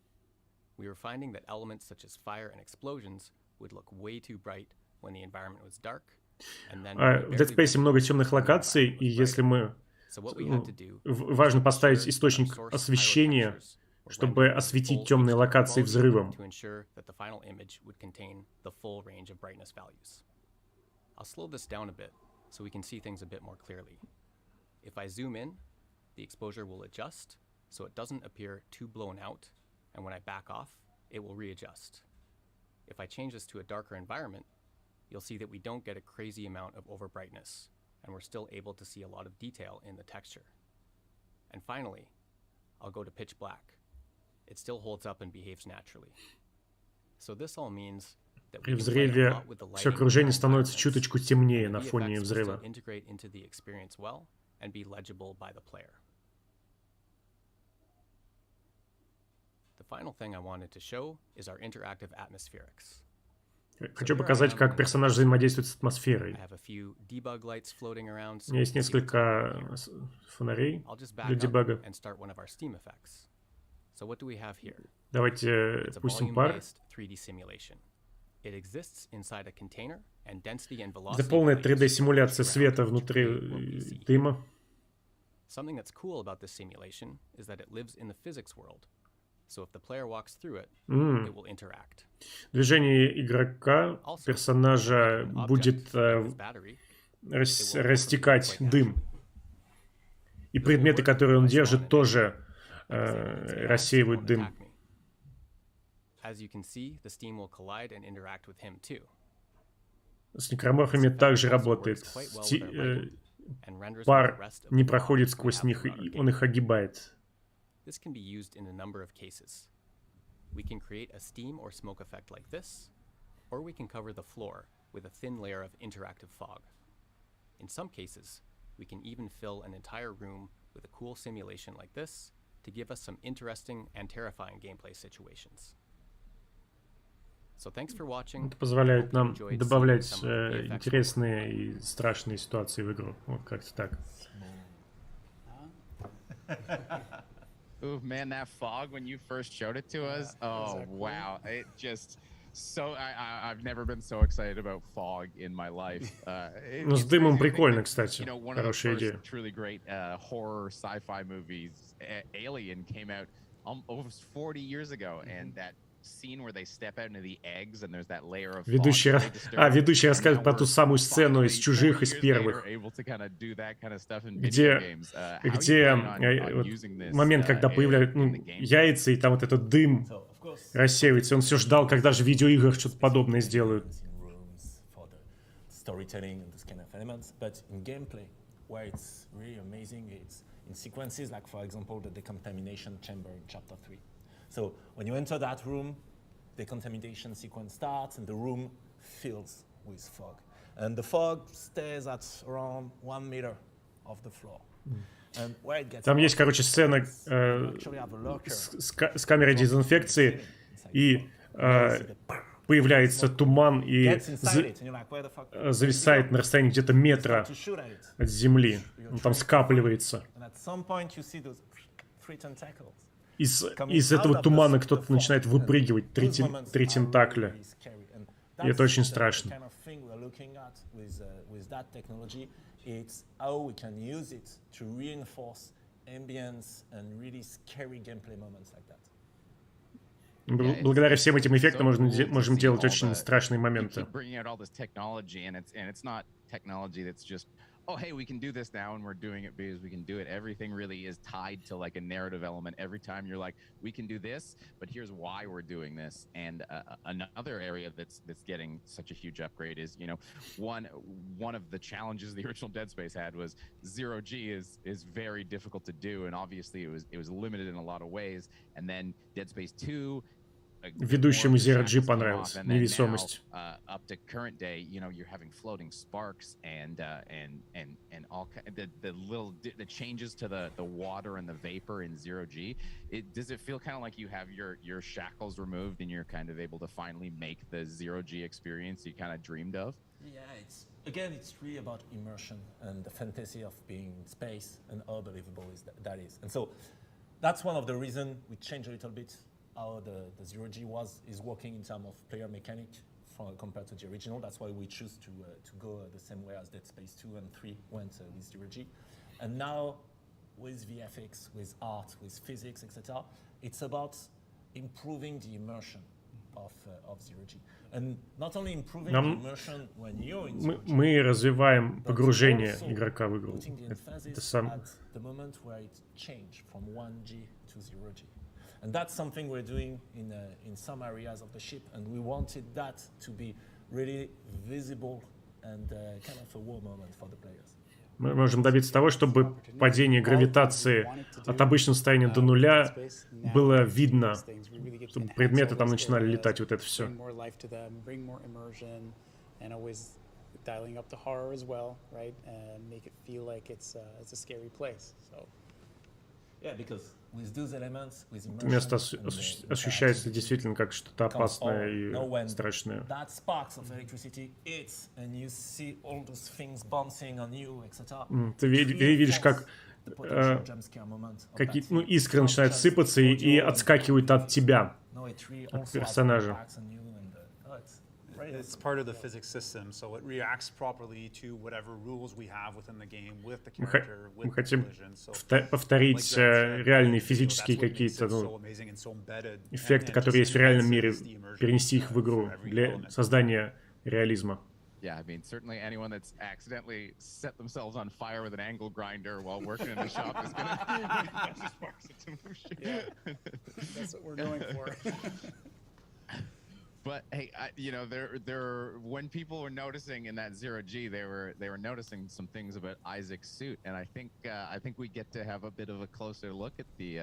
We were finding that elements such as fire and explosions would look way too bright when the environment was dark. В Dead Space много темных локаций, и если мы... Важно поставить источник освещения, чтобы осветить темные локации взрывом. I'll slow this down a bit so we can see things a bit more clearly. If I zoom in, the exposure will adjust so it doesn't appear too blown out, and when I back off, it will readjust. If I change this to a darker environment, you'll see that we don't get a crazy amount of overbrightness, and we're still able to see a lot of detail in the texture. And finally, I'll go to pitch black. It still holds up and behaves naturally. So this all means that при взрыве все окружение становится чуточку темнее на фоне взрыва. Хочу показать, как персонаж взаимодействует с атмосферой. У меня есть несколько фонарей для дебага. Давайте пустим пар. It exists inside a container Это полная 3D-симуляция света внутри дыма. Something that's cool about this simulation is that it lives in the physics world. So if the player walks through it, it will interact. Движение игрока, персонажа будет растекать дым. И предметы, которые он держит, тоже рассеивают дым. As you can see, the steam will collide and interact with him too. С некроморфами также работает. Пар не проходит сквозь них, и он их огибает. This can be used in a number of cases. We can create a steam or smoke effect like this, or we can cover the floor with a thin layer of interactive fog. In some cases, we can even fill an entire room with a cool simulation like this to give us some interesting and terrifying gameplay situations. So thanks for watching. Это позволяет нам добавлять интересные и страшные ситуации в игру. Вот как-то так. Ooh, man, that fog when you first showed it to us. Oh, wow. It just so I've never been so excited about fog in my life. Ну, с дымом прикольно, кстати. Хорошая идея. Truly great horror sci-fi movies, Alien, came out almost 40 years ago, and that scene where they step out into the eggs and there's that layer of ведущий рассказывает про ту самую сцену из «Чужих», из первых, где момент, когда появляются яйца, и там вот этот дым рассеивается. Он все ждал, когда же в видеоиграх что-то подобное сделают. So when you enter that room, the contamination sequence starts and the room fills with fog. And the fog stays at around 1 meter off the floor. And where it gets Там есть, короче, сцена с камерой дезинфекции, и появляется туман и зависает на расстоянии где-то метра от земли. Он там скапливается. Из этого тумана кто-то начинает выпрыгивать, три тентакля. И это очень страшно. Благодаря всем этим эффектам можем делать очень страшные моменты. Oh, hey, we can do this now, and we're doing it because we can do it. Everything really is tied to like a narrative element. Every time you're like, we can do this, but here's why we're doing this. And another area that's getting such a huge upgrade is, you know, one of the challenges the original Dead Space had was 0G is very difficult to do, and obviously it was limited in a lot of ways. And then Dead Space 2. Ведущему Zero-G понравилась невесомость. Up to current day, you know, you're having floating sparks and all the changes to the water and the vapor in 0G. Does it feel kind of like you have your shackles removed and you're kind of able to finally make the 0G experience you kind of dreamed of? Yeah, it's really about immersion and the fantasy of being in space and how believable that is. And so that's one of the reasons we changed a little bit how the 0G is working in terms of player mechanic compared to the original. That's why we choose to go the same way as Dead Space 2 and 3 went with 0G. And now with VFX, with art, with physics, etc., it's about improving the immersion of 0G. And not only improving the immersion when you're in 0G, мы развиваем погружение игрока в игру. Это сам. The moment where it changed from 1G to 0G. And that's something we're doing in some areas of the ship, and we wanted that to be really visible and kind of a wow moment for the players. Мы можем добиться того, чтобы падение гравитации от обычного состояния до нуля было видно, чтобы предметы там начинали летать, вот это все. Место ощущается действительно как что-то опасное и страшное. Ты видишь, как какие-то искры начинают сыпаться и отскакивают от тебя, от персонажа. Right, it's part of the physics system, so it reacts properly to whatever rules we have within the game, with the character, with the collision. So, повторить реальные физические какие-то эффекты, которые есть в реальном мире, перенести их в игру для создания реализма. Yeah, I mean, certainly anyone that's accidentally set themselves on fire with an angle grinder while working in the shop is gonna sparks into motion. Yeah, that's what we're going for. But hey, you know, there when people were noticing in that 0G, they were noticing some things about Isaac's suit, and I think we get to have a bit of a closer look at the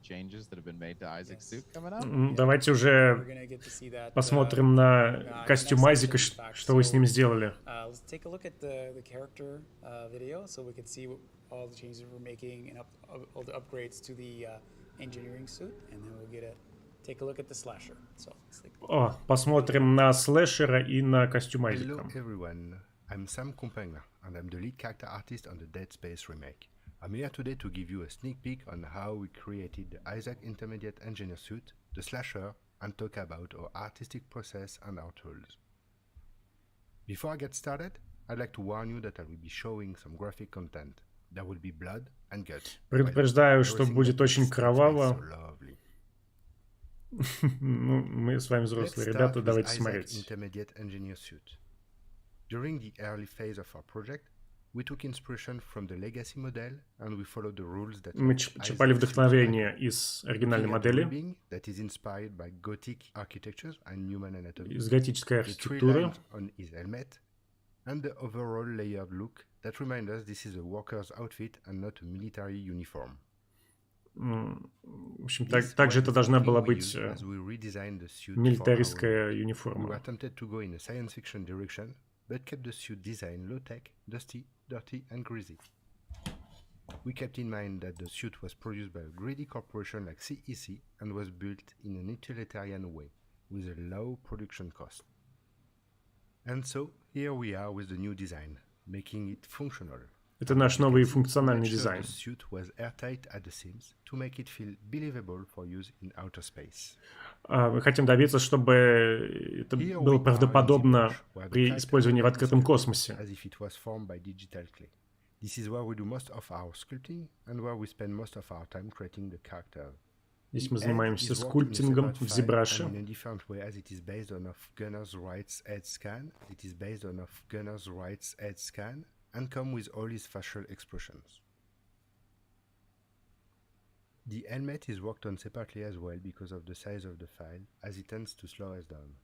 changes that have been made to Isaac's suit coming up. Давайте уже посмотрим на костюм Айзека, что вы с ним сделали. Let's take a look at the character video, so we can see all the changes we're making and all the upgrades to the engineering suit, and then we'll get a take a look at the slasher. So, посмотрим на слэшера и на костюм Айзека. Hello everyone, I'm Sam Compagna and I'm the lead character artist on the Dead Space Remake. I'm here today to give you a sneak peek on how we created the Isaac Intermediate Engineer suit, the slasher, and talk about our artistic process and our tools. Before I get started, I'd like to warn you that I will be showing some graphic content. There will be blood and guts. Предупреждаю, что будет очень кроваво. Ну, мы с вами взрослые ребята, давайте смотреть. Intermediate Engineer suit. During the early phase of our project, we took inspiration from the legacy model and we followed the rules that мы черпали вдохновение из оригинальной модели, that is inspired by Gothic architectures and human anatomy, из готической архитектуры, on his helmet, and the overall layered look that reminds us this is a worker's outfit and not a military uniform. В общем, также это должна была быть милитаристская униформа. We attempted to go in a science fiction direction, but kept the suit design low-tech, dusty, dirty, and greasy. We kept in mind that the suit was produced by a greedy corporation like CEC and was built in an utilitarian way, with a low production cost. And so, here we are with the new design, making it functional. Это наш новый функциональный дизайн. The suit was airtight at the seams to make it feel believable for use in outer space. Мы хотим добиться, чтобы это было правдоподобно при использовании в открытом космосе. As if it was formed by digital clay. This is where we do most of our sculpting and where we spend most of our time creating the character. Здесь мы занимаемся скульптингом в ZBrush. In a different way, as it is based on Gunner's Rights Head Scan. It is based on Gunner's Rights Head Scan. And come with all his facial expressions. The helmet is worked on separately as well because of the size of the file, as it tends to slow us down.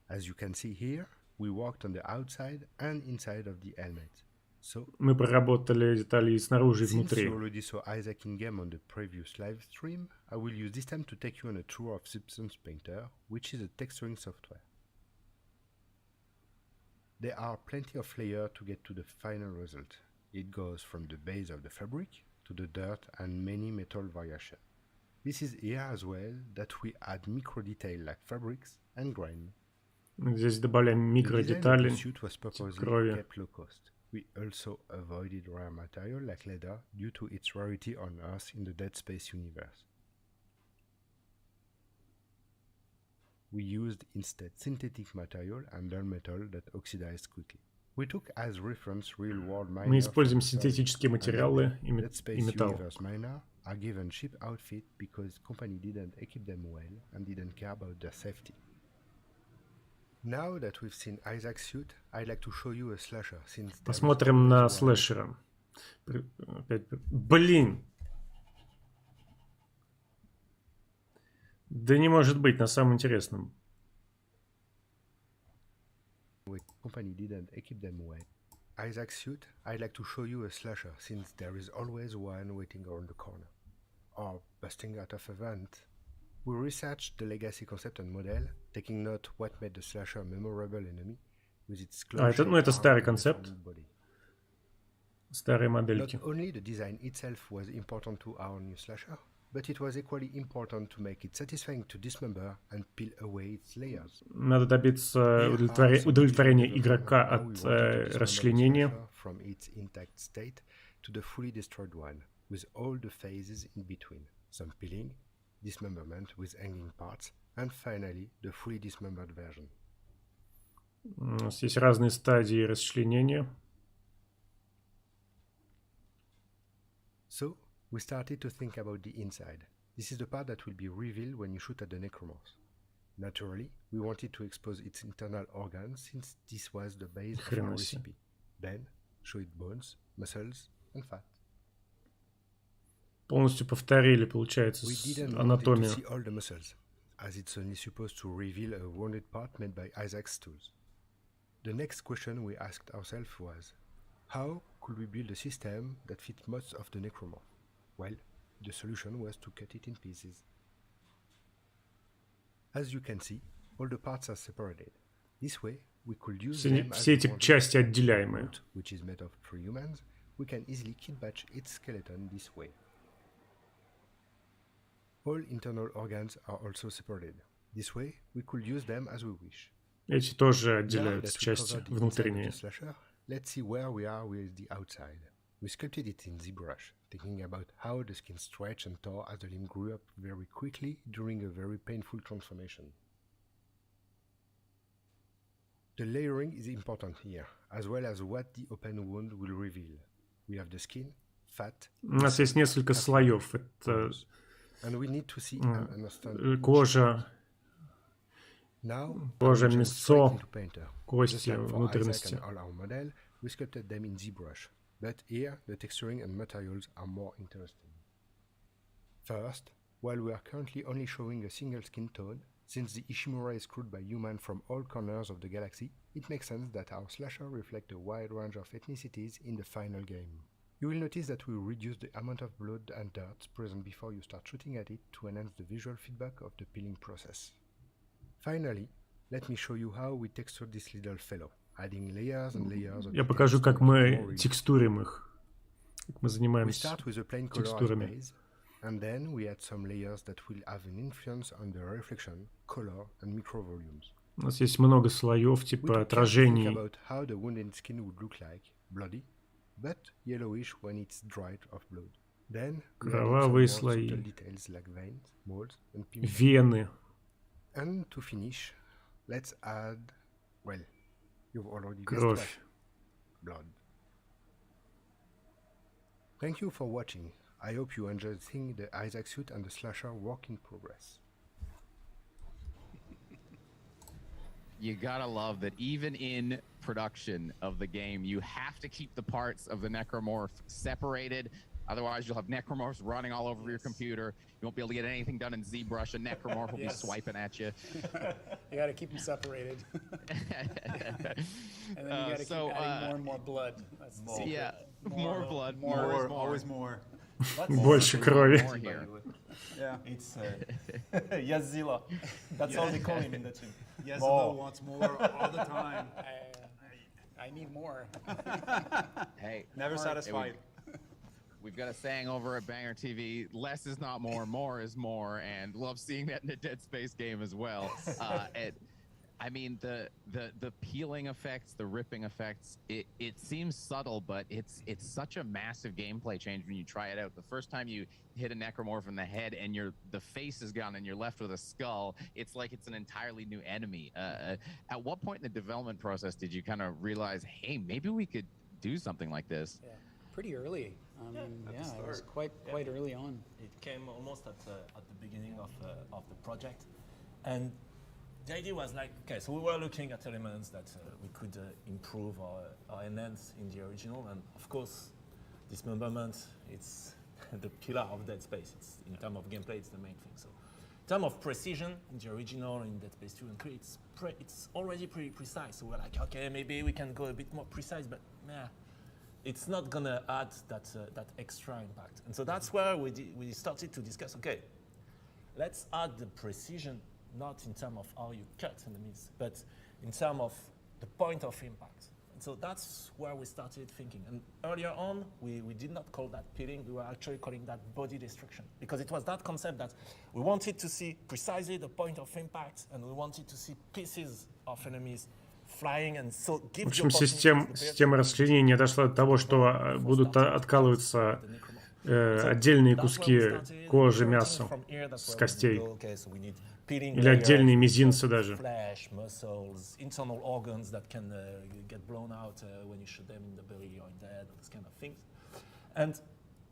As you can see here, we worked on the outside and inside of the helmet. So, мы проработали детали снаружи и внутри. Since you already saw Isaac in-game on the previous live stream, I will use this time to take you on a tour of Substance Painter, which is a texturing software. There are plenty of layers to get to the final result. It goes from the base of the fabric to the dirt and many metal variations. This is here as well that we add micro detail like fabrics and grain. Здесь добавляем микродетали, крови. Kept low cost. We also avoided rare material like leather due to its rarity on Earth in the Dead Space universe. We used instead synthetic material and learned metal that oxidized quickly. We took as reference real-world miners. Мы используем синтетические материалы и металл. Miners are given cheap outfit because company didn't equip them well and didn't care about their safety. Now that we've seen Isaac's suit, I'd like to show you a slasher. Посмотрим на слэшера. Блин! Да не может быть на самом интересном. Company didn't equip them well. Isaac's suit, I'd like to show you a slasher since there is always one waiting around the corner. Or busting out of a vent. We researched the legacy concept and model, taking note what made the slasher a memorable enemy with its это старый концепт. Старые модельки. Not only the design itself was important to our new slasher, but it was equally important to make it satisfying to dismember and peel away its layers. Надо добиться удовлетворения игрока от расчленения. From its intact state to the fully destroyed one, with all the phases in between. Some peeling, dismemberment with hanging parts, and finally the fully dismembered version. У нас есть разные стадии расчленения. So, we started to think about the inside. This is the part that will be revealed when you shoot at the necromorph. Naturally, we wanted to expose its internal organs since this was the base of our recipe. Then, show it bones, muscles, and fat. Полностью повторили, получается, анатомию. We didn't want to see all the muscles, as it's only supposed to reveal a wounded part made by Isaac's tools. The next question we asked ourselves was, how could we build a system that fit most of the necromorph? Well, the solution was to cut it in pieces. As you can see, all the parts are separated. This way, we could use them все эти части отделяемые. Which is made of 3 humans. We can easily kit batch its skeleton this way. All internal organs are also separated. This way, we could use them as we wish. Эти тоже отделяются, части внутренние. Let's see where we are with the outside. We sculpted it in ZBrush, thinking about how the skin stretched and tore as the limb grew up very quickly during a very painful transformation. The layering is important here, as well as what the open wound will reveal. We have the skin, fat, У нас есть несколько слоев. Это кожа, кожа, мясо, кости, внутренности. We sculpted them in ZBrush, but here the texturing and materials are more interesting. First, while we are currently only showing a single skin tone, since the Ishimura is crewed by humans from all corners of the galaxy, it makes sense that our slasher reflects a wide range of ethnicities in the final game. You will notice that we reduce the amount of blood and dirt present before you start shooting at it to enhance the visual feedback of the peeling process. Finally, let me show you how we textured this little fellow, adding layers and layers of. Я покажу, как мы текстурим их, как мы занимаемся текстурами. And then we add some layers that will have an influence on the reflection, color, and micro volumes. У нас есть много слоев, типа отражений. About how the wounded skin would look like, bloody, but yellowish when it's dried of blood. Then кровавые слои, details like veins, molds, and вены. And to finish, let's add, well, you've already кровь. Blood. Thank you for watching. I hope you enjoyed seeing the Isaac suit and the slasher work in progress. You gotta love that even in production of the game, you have to keep the parts of the necromorph separated. Otherwise, you'll have necromorphs running all over your computer. You won't be able to get anything done in ZBrush. A necromorph will be swiping at you. You gotta keep them separated. And then you gotta keep adding more and more blood. That's the secret. Yeah, more blood. Always more. Больше крови. Yeah. It's Yazilla. That's all they call him in the team. Yazilla wants more all the time. I need more. Hey, never satisfied. We've got a saying over at Banger TV: less is not more is more, and love seeing that in a Dead Space game as well. I mean, the peeling effects, the ripping effects, it seems subtle, but it's such a massive gameplay change when you try it out. The first time you hit a necromorph in the head and the face is gone and you're left with a skull, it's like it's an entirely new enemy. At what point in the development process did you kind of realize, hey, maybe we could do something like this? Yeah, pretty early. It was quite early on. It came almost at the beginning of the project, and the idea was like, okay, so we were looking at elements that we could improve or enhance in the original, and of course, dismemberment, it's the pillar of Dead Space. It's, in terms of gameplay, it's the main thing. So, in terms of precision, in the original, in Dead Space 2 and 3, it's already pretty precise. So we're like, okay, maybe we can go a bit more precise, but it's not gonna add that extra impact. And so that's where we started to discuss, okay, let's add the precision, not in terms of how you cut enemies, but in terms of the point of impact. And so that's where we started thinking. And earlier on, we did not call that peeling, we were actually calling that body destruction, because it was that concept that we wanted to see precisely the point of impact, and we wanted to see pieces of enemies flying, and so give. В общем, система расчленения дошла до того, что будут откалываться отдельные куски кожи, мяса, с костей. Или отдельные мизинцы даже.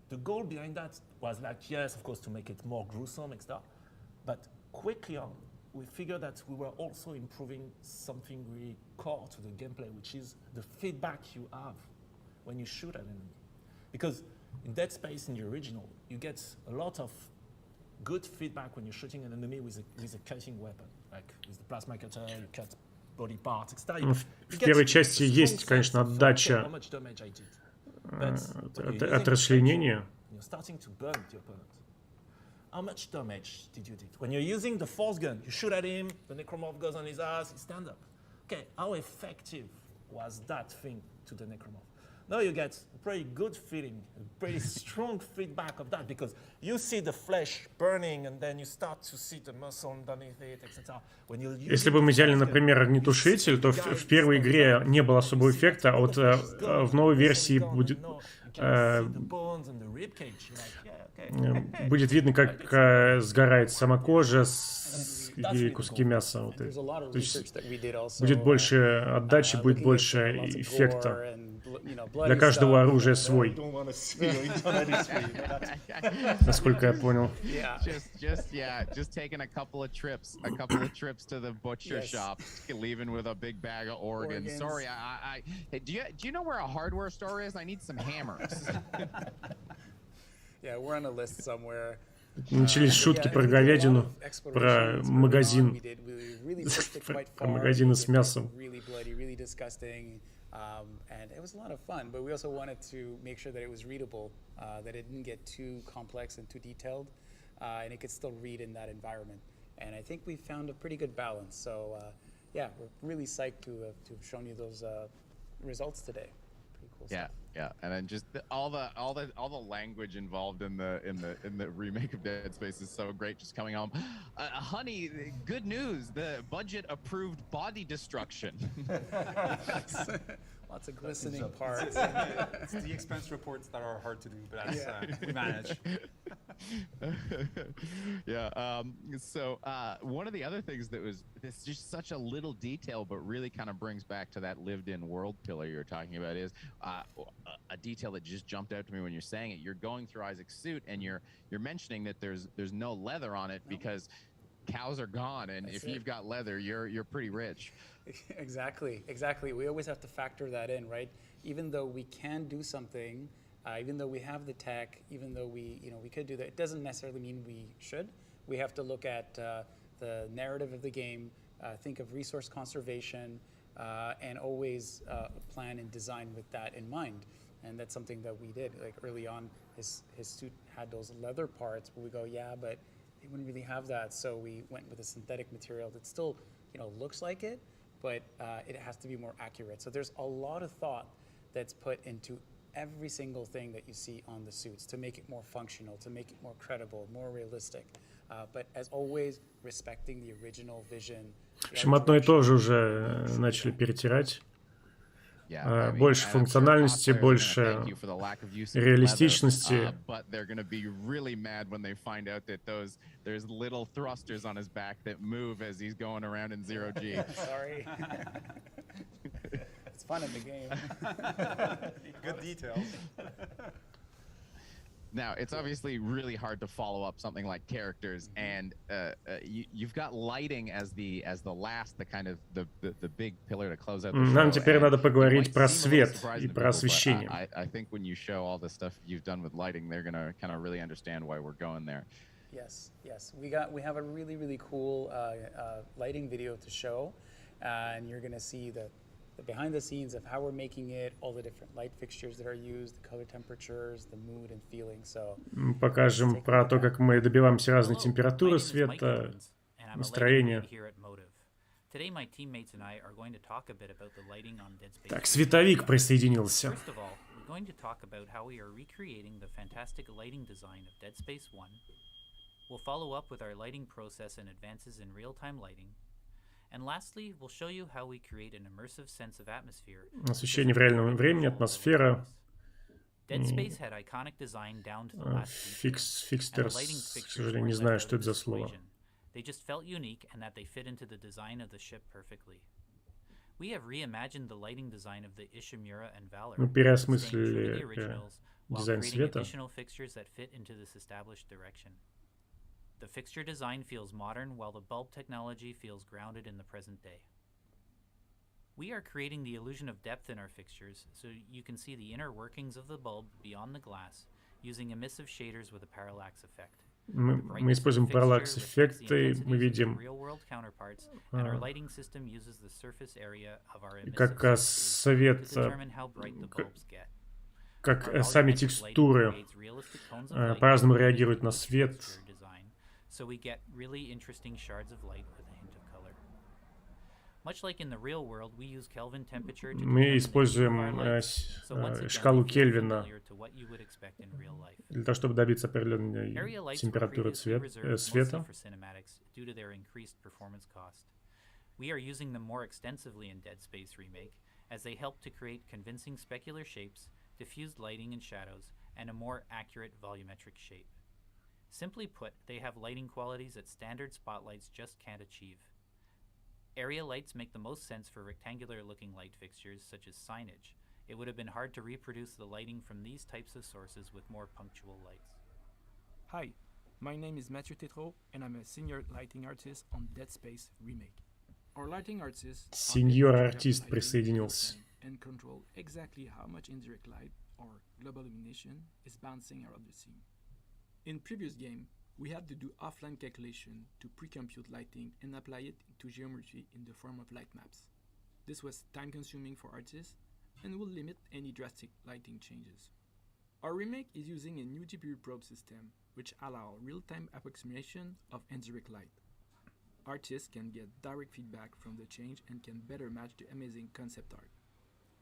The goal behind that was like, yes, of course, to make it more gruesome and stuff. But quickly on, we figured that we were also improving something really core to the gameplay, which is the feedback you have when you shoot an enemy. Because in Dead Space, in the original, you get a lot of good feedback when you're shooting an enemy with a cutting weapon, like with the plasma cutter, you cut body parts, etc. В первой части есть, конечно, отдача от расчленения. How much damage did you do? When you're using the force gun, you shoot at him, the necromorph goes on his ass, he stands up. Okay, how effective was that thing to the necromorph? Now you get a pretty good feeling, a pretty strong feedback of that, because you see the flesh burning and then you start to see the muscle underneath it, etc. Если бы мы взяли, например, огнетушитель, то в первой игре не было особого эффекта, а вот в новой версии будет видно, как сгорает сама кожа и куски мяса. Вот. То есть будет больше отдачи, будет больше эффекта. Для каждого оружия свой. Насколько я понял. Just taking a couple of trips to the butcher shop, leaving with a big bag of organs. Sorry, do you know where a hardware store is? I need some hammers. Yeah, we're on a list somewhere. Начались шутки про говядину, про магазин, про магазины с мясом. And it was a lot of fun, but we also wanted to make sure that it was readable, that it didn't get too complex and too detailed, and it could still read in that environment. And I think we found a pretty good balance. So yeah, we're really psyched to have shown you those results today. Pretty cool stuff. Yeah, and then just all the language involved in the remake of Dead Space is so great. Just coming home, honey, good news! The budget approved body destruction. Lots of glistening parts. It's the expense reports that are hard to do, but we manage. Yeah. So one of the other things that was it's just such a little detail, but really kind of brings back to that lived-in world pillar you're talking about is a detail that just jumped out to me when you're saying it. You're going through Isaac's suit, and you're mentioning that there's no leather on it because cows are gone, and if you've got leather, you're pretty rich. Exactly. We always have to factor that in, right? Even though we can do something, even though we have the tech, even though we could do that, it doesn't necessarily mean we should. We have to look at the narrative of the game, think of resource conservation, and always plan and design with that in mind. And that's something that we did. Like early on, his suit had those leather parts, but we go, yeah, but they wouldn't really have that. So we went with a synthetic material that still, looks like it, but it has to be more accurate. So there's a lot of thought that's put into every single thing that you see on the suits to make it more functional, to make it more credible, more realistic. But as always, respecting the original vision. В общем, одно и то же уже начали перетирать. Больше функциональности, больше реалистичности. There's little thrusters on his back that move as he's going around in 0G. Sorry. It's fun in the game. Good details. Now, it's obviously really hard to follow up something like characters, and you've got lighting as the last, the kind of the big pillar to close out the show. Нам теперь надо поговорить про свет и про освещение. I think when you show all the stuff you've done with lighting, they're gonna kind of really understand why we're going there. Yes. We have a really cool lighting video to show, and you're gonna see the behind the scenes of how we're making it, all the different light fixtures that are used, the color temperatures, the mood and feeling. So покажем про то, как мы добиваемся разной температуры света, настроения. Так, световик присоединился. Going to talk about how we are recreating the fantastic lighting design of Dead Space 1. We'll follow up with our lighting process and advances in real-time lighting. And lastly, we'll show you how we create an immersive sense of atmosphere. Освещение в реальном времени, атмосфера. Dead Space had iconic design down to the last Fixters, к сожалению, не знаю, что это за слово. They just felt unique and that they fit into the design of the ship perfectly. We have reimagined the lighting design of the Ishimura and Valor, Мы переосмыслили дизайн света. additional fixtures that fit into this established direction. The fixture design feels modern while the bulb technology feels grounded in the present day. We are creating the illusion of depth in our fixtures so you can see the inner workings of the bulb beyond the glass using emissive shaders with a parallax effect. Мы используем параллакс-эффекты, мы видим, как совет, как сами текстуры по-разному реагируют на свет. Мы используем шкалу Кельвина для того, чтобы добиться определенной температуры света. We are using them more extensively in Dead Space Remake, as they help to create convincing specular shapes, diffused lighting and shadows, and a more accurate volumetric shape. Simply put, they have lighting qualities that standard spotlights just can't achieve. Area lights make the most sense for rectangular-looking light fixtures, such as signage. It would have been hard to reproduce the lighting from these types of sources with more punctual lights. Hi, my name is Mathieu Tétrault, and I'm a senior lighting artist on Dead Space Remake. Our lighting artist Сеньор-артист присоединился. And control exactly how much indirect light or global illumination is bouncing around the scene. In previous game, we had to do offline calculation to pre-compute lighting and apply it to geometry in the form of light maps. This was time-consuming for artists and will limit any drastic lighting changes. Our remake is using a new GPU probe system, which allows real-time approximation of indirect light. Artists can get direct feedback from the change and can better match the amazing concept art.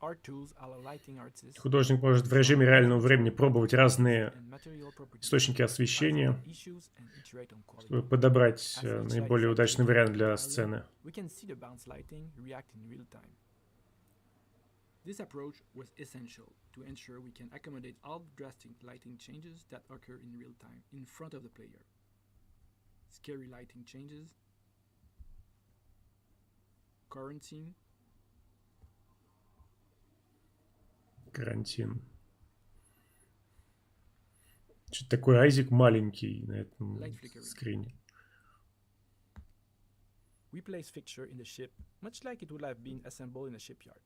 Our tools allow lighting artists. Художник может в режиме реального времени пробовать разные источники освещения, чтобы подобрать наиболее удачный вариант для сцены. We can see the bounce lighting react in real time. This approach was essential to ensure we can accommodate all the drastic lighting changes that occur in real time in front of the player. Scary lighting changes, quarantine, карантин. Что-то такое Айзек маленький на этом скрине. We place fixture in the ship, much like it would have been assembled in a shipyard.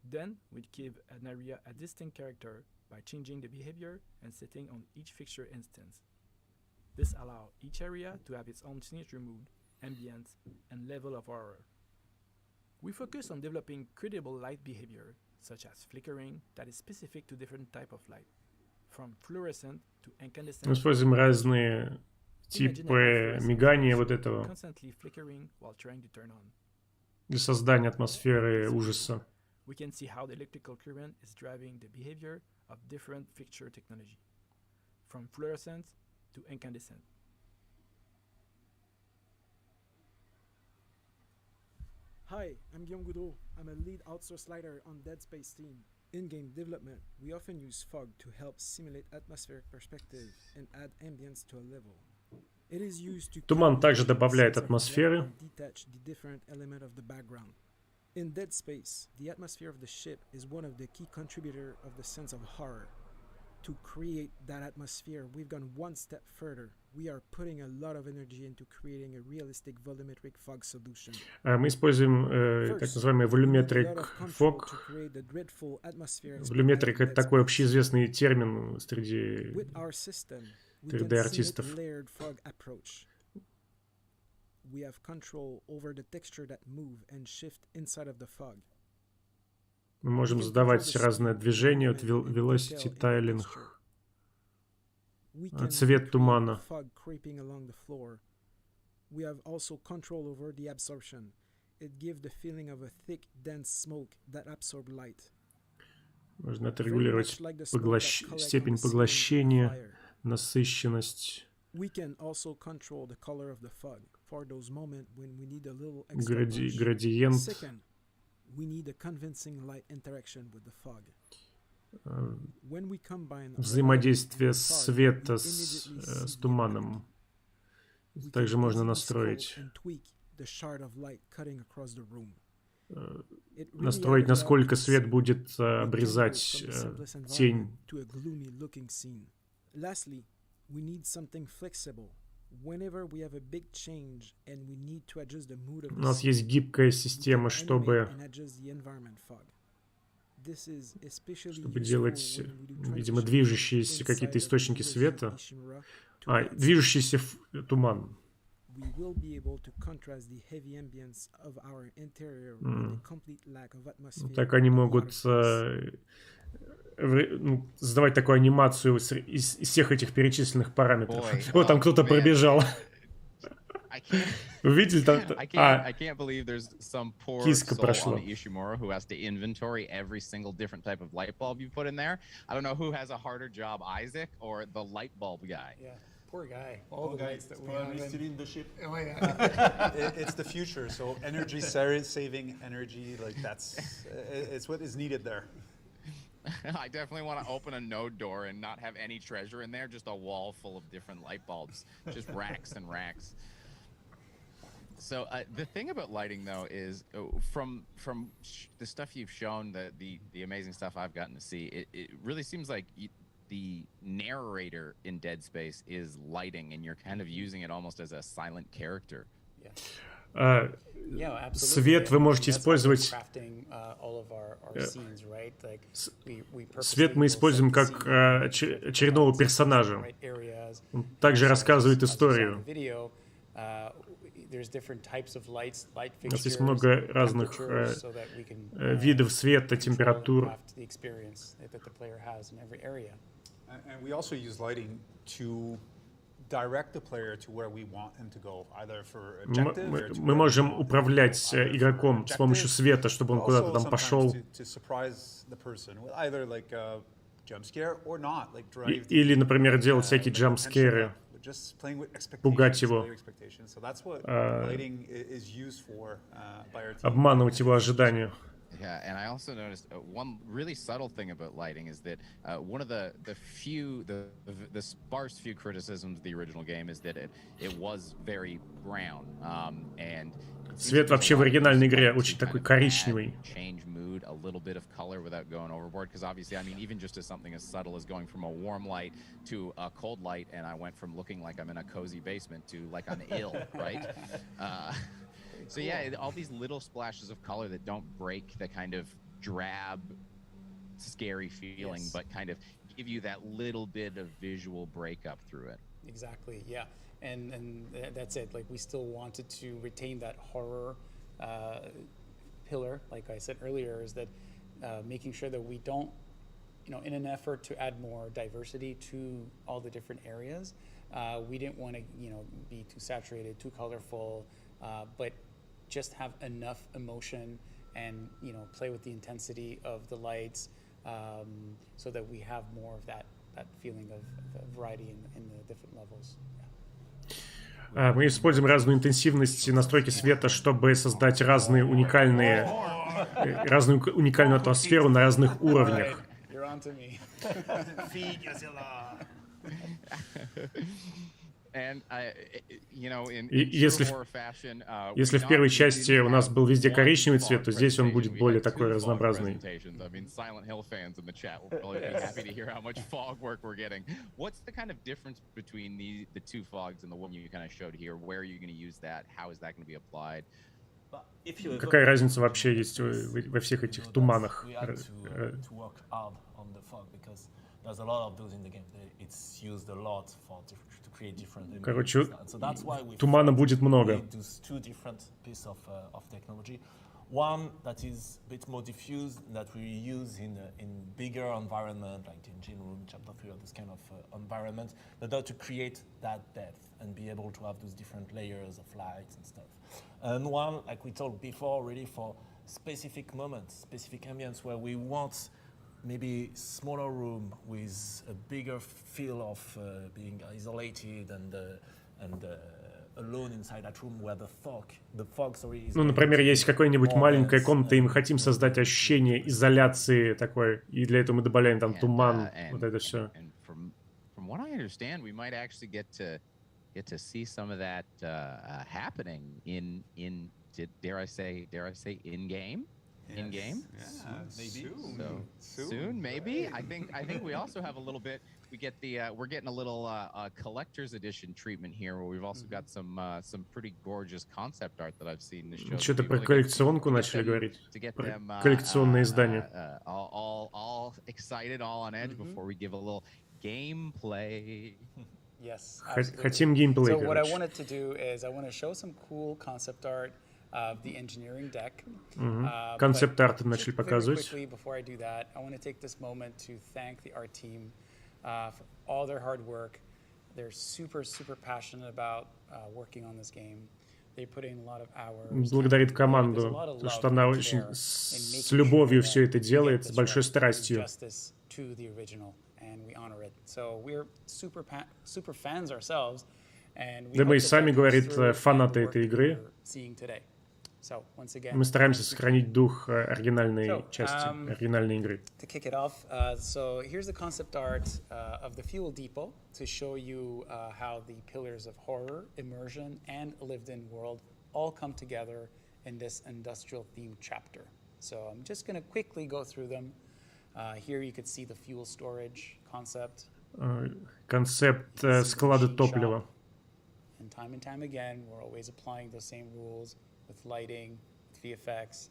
Then we'd give an area a distinct character by changing the behavior and setting on each fixture instance. This allows each area to have its own signature mood, ambience, and level of horror. We focus on developing credible light behavior, such as flickering, that is specific to different type of light, from fluorescent to incandescent. Мы используем разные типы мигания вот этого для создания атмосферы ужаса. We can see how the electrical current is driving the behavior of different fixture technology, from fluorescent to incandescent. Hi, I'm Guillaume Goudreau. I'm a lead outsource lighter on Dead Space team. In game development, we often use fog to help simulate atmospheric perspective and add ambience to a level. It is used to Туман также добавляет атмосферы. detach the different element of the background. In Dead Space, the atmosphere of the ship is one of the key contributors of the sense of horror. To create that atmosphere, we've gone one step further. We are putting a lot of energy into creating a realistic volumetric fog solution. Мы используем так называемый volumetric fog. Volumetric — это такой общеизвестный термин среди 3D-артистов. We have control over the texture that move and shift inside of the fog. Мы можем задавать разные движения, от velocity tiling, цвет тумана. We have also control over the absorption. It gives the feeling of a thick, dense smoke that absorbs light. Можно отрегулировать степень поглощения, насыщенность. We can also control the color of the fog for those moments when we need a little extra Градиент. Second, we need a convincing light interaction with the fog. взаимодействие света с туманом. Также можно настроить, насколько свет будет обрезать тень. У нас есть гибкая система, чтобы делать, видимо, движущиеся какие-то источники света. Движущийся туман. Так они могут создавать такую анимацию из всех этих перечисленных параметров. Вот там кто-то пробежал. Вы видели там? I can't believe there's some poor Киска soul прошла. on the Ishimura who has to inventory every single different type of light bulb you put in there. I don't know who has a harder job, Isaac or the light bulb guy. Yeah, poor guy. All the lights that we have still in the ship. Oh, yeah. It's the future, so energy saving energy, like it's what is needed there. I definitely want to open a node door and not have any treasure in there, just a wall full of different light bulbs, just racks and racks. So the thing about lighting, though, is from the stuff you've shown, the amazing stuff I've gotten to see, it really seems like the narrator in Dead Space is lighting, and you're kind of using it almost as a silent character. Yeah, Свет вы можете использовать. Свет мы используем как очередного персонажа. Он также рассказывает историю. У нас есть много разных видов света, температур. Мы можем управлять игроком с помощью света, чтобы он куда-то там пошел. Или, например, делать всякие джампскеры, пугать его, обманывать его ожидания. Yeah, and I also noticed one really subtle thing about lighting is that one of the sparse few criticisms of the original game is that it was very brown, and Свет вообще в оригинальной игре очень такой коричневый. Change mood a little bit of color without going overboard, because obviously, I mean, even just as something as subtle as going from a warm light to a cold light, and I went from looking like I'm in a cozy basement to like I'm ill, right? So yeah, all these little splashes of color that don't break the kind of drab, scary feeling, but kind of give you that little bit of visual breakup through it. Exactly, yeah. And that's it. Like, we still wanted to retain that horror pillar, like I said earlier, is that making sure that we don't, in an effort to add more diversity to all the different areas, we didn't want to, be too saturated, too colorful, but just have enough emotion and play with the intensity of the lights, so that we have more of that feeling of variety in the different levels. Мы используем разную интенсивность настройки света, чтобы создать разную уникальную атмосферу на разных уровнях. Если в первой части у нас был везде коричневый цвет, то здесь он будет более такой разнообразный. Какая разница вообще есть во всех этих туманах? Короче, тумана будет много. One that is a bit more diffused, that we use in bigger environment, like the engine room, chapter 3, or this kind of environment, in order to create that depth and be able to have those different layers of lights and stuff. And one, like we talked before, really for specific moments, specific ambience where we want maybe smaller room with a bigger feel of being isolated and alone inside that room where the fog is. Ну, например, есть какая-нибудь маленькая комната, и мы хотим создать ощущение изоляции такой, и для этого мы добавляем там туман, вот это все. From what I understand, we might actually get to see some of that happening in dare I say in game. Yes. In game, Maybe soon, maybe. I think we also have a little bit. We're getting a little collector's edition treatment here, where we've also got some pretty gorgeous concept art that I've seen in the show. Что-то про коллекционку начали говорить. Про коллекционное издание. All excited, all on edge before we give a little gameplay. Yes. Хотим геймплей. So what I wanted to do is I want to show some cool concept art of the engineering deck. Концепт-арт начали показывать. Quickly, before I do that, I want to take this moment to thank the art team for all their hard work. They're super passionate about working on this game. They put in a lot of hours. Благодарит команду, потому что она очень с любовью все это делает, с большой страстью. To the original, and we honor it. So we're super fans ourselves, and we да мы и сами, говорит, фанаты этой игры. Мы стараемся сохранить дух оригинальной части, оригинальной игры. To kick it off, so here's the concept art of the fuel depot to show you how the pillars of horror, immersion, and a lived-in world all come together in this industrial themed chapter. So I'm just going to quickly go through them. Here you could see the fuel storage concept. Концепт склада топлива. And time again, we're always applying those same rules with lighting, with VFX.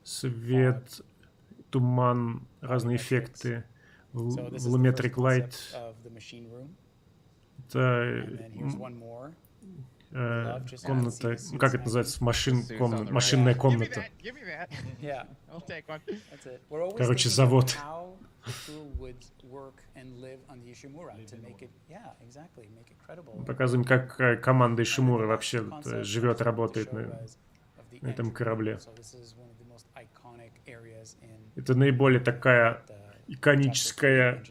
Свет, туман, разные эффекты, volumetric light. Это комната, как это называется, машинная комната. Короче, завод. Мы показываем, как команда Ишимуры вообще живет, работает на этом корабле. Это наиболее такая иконическая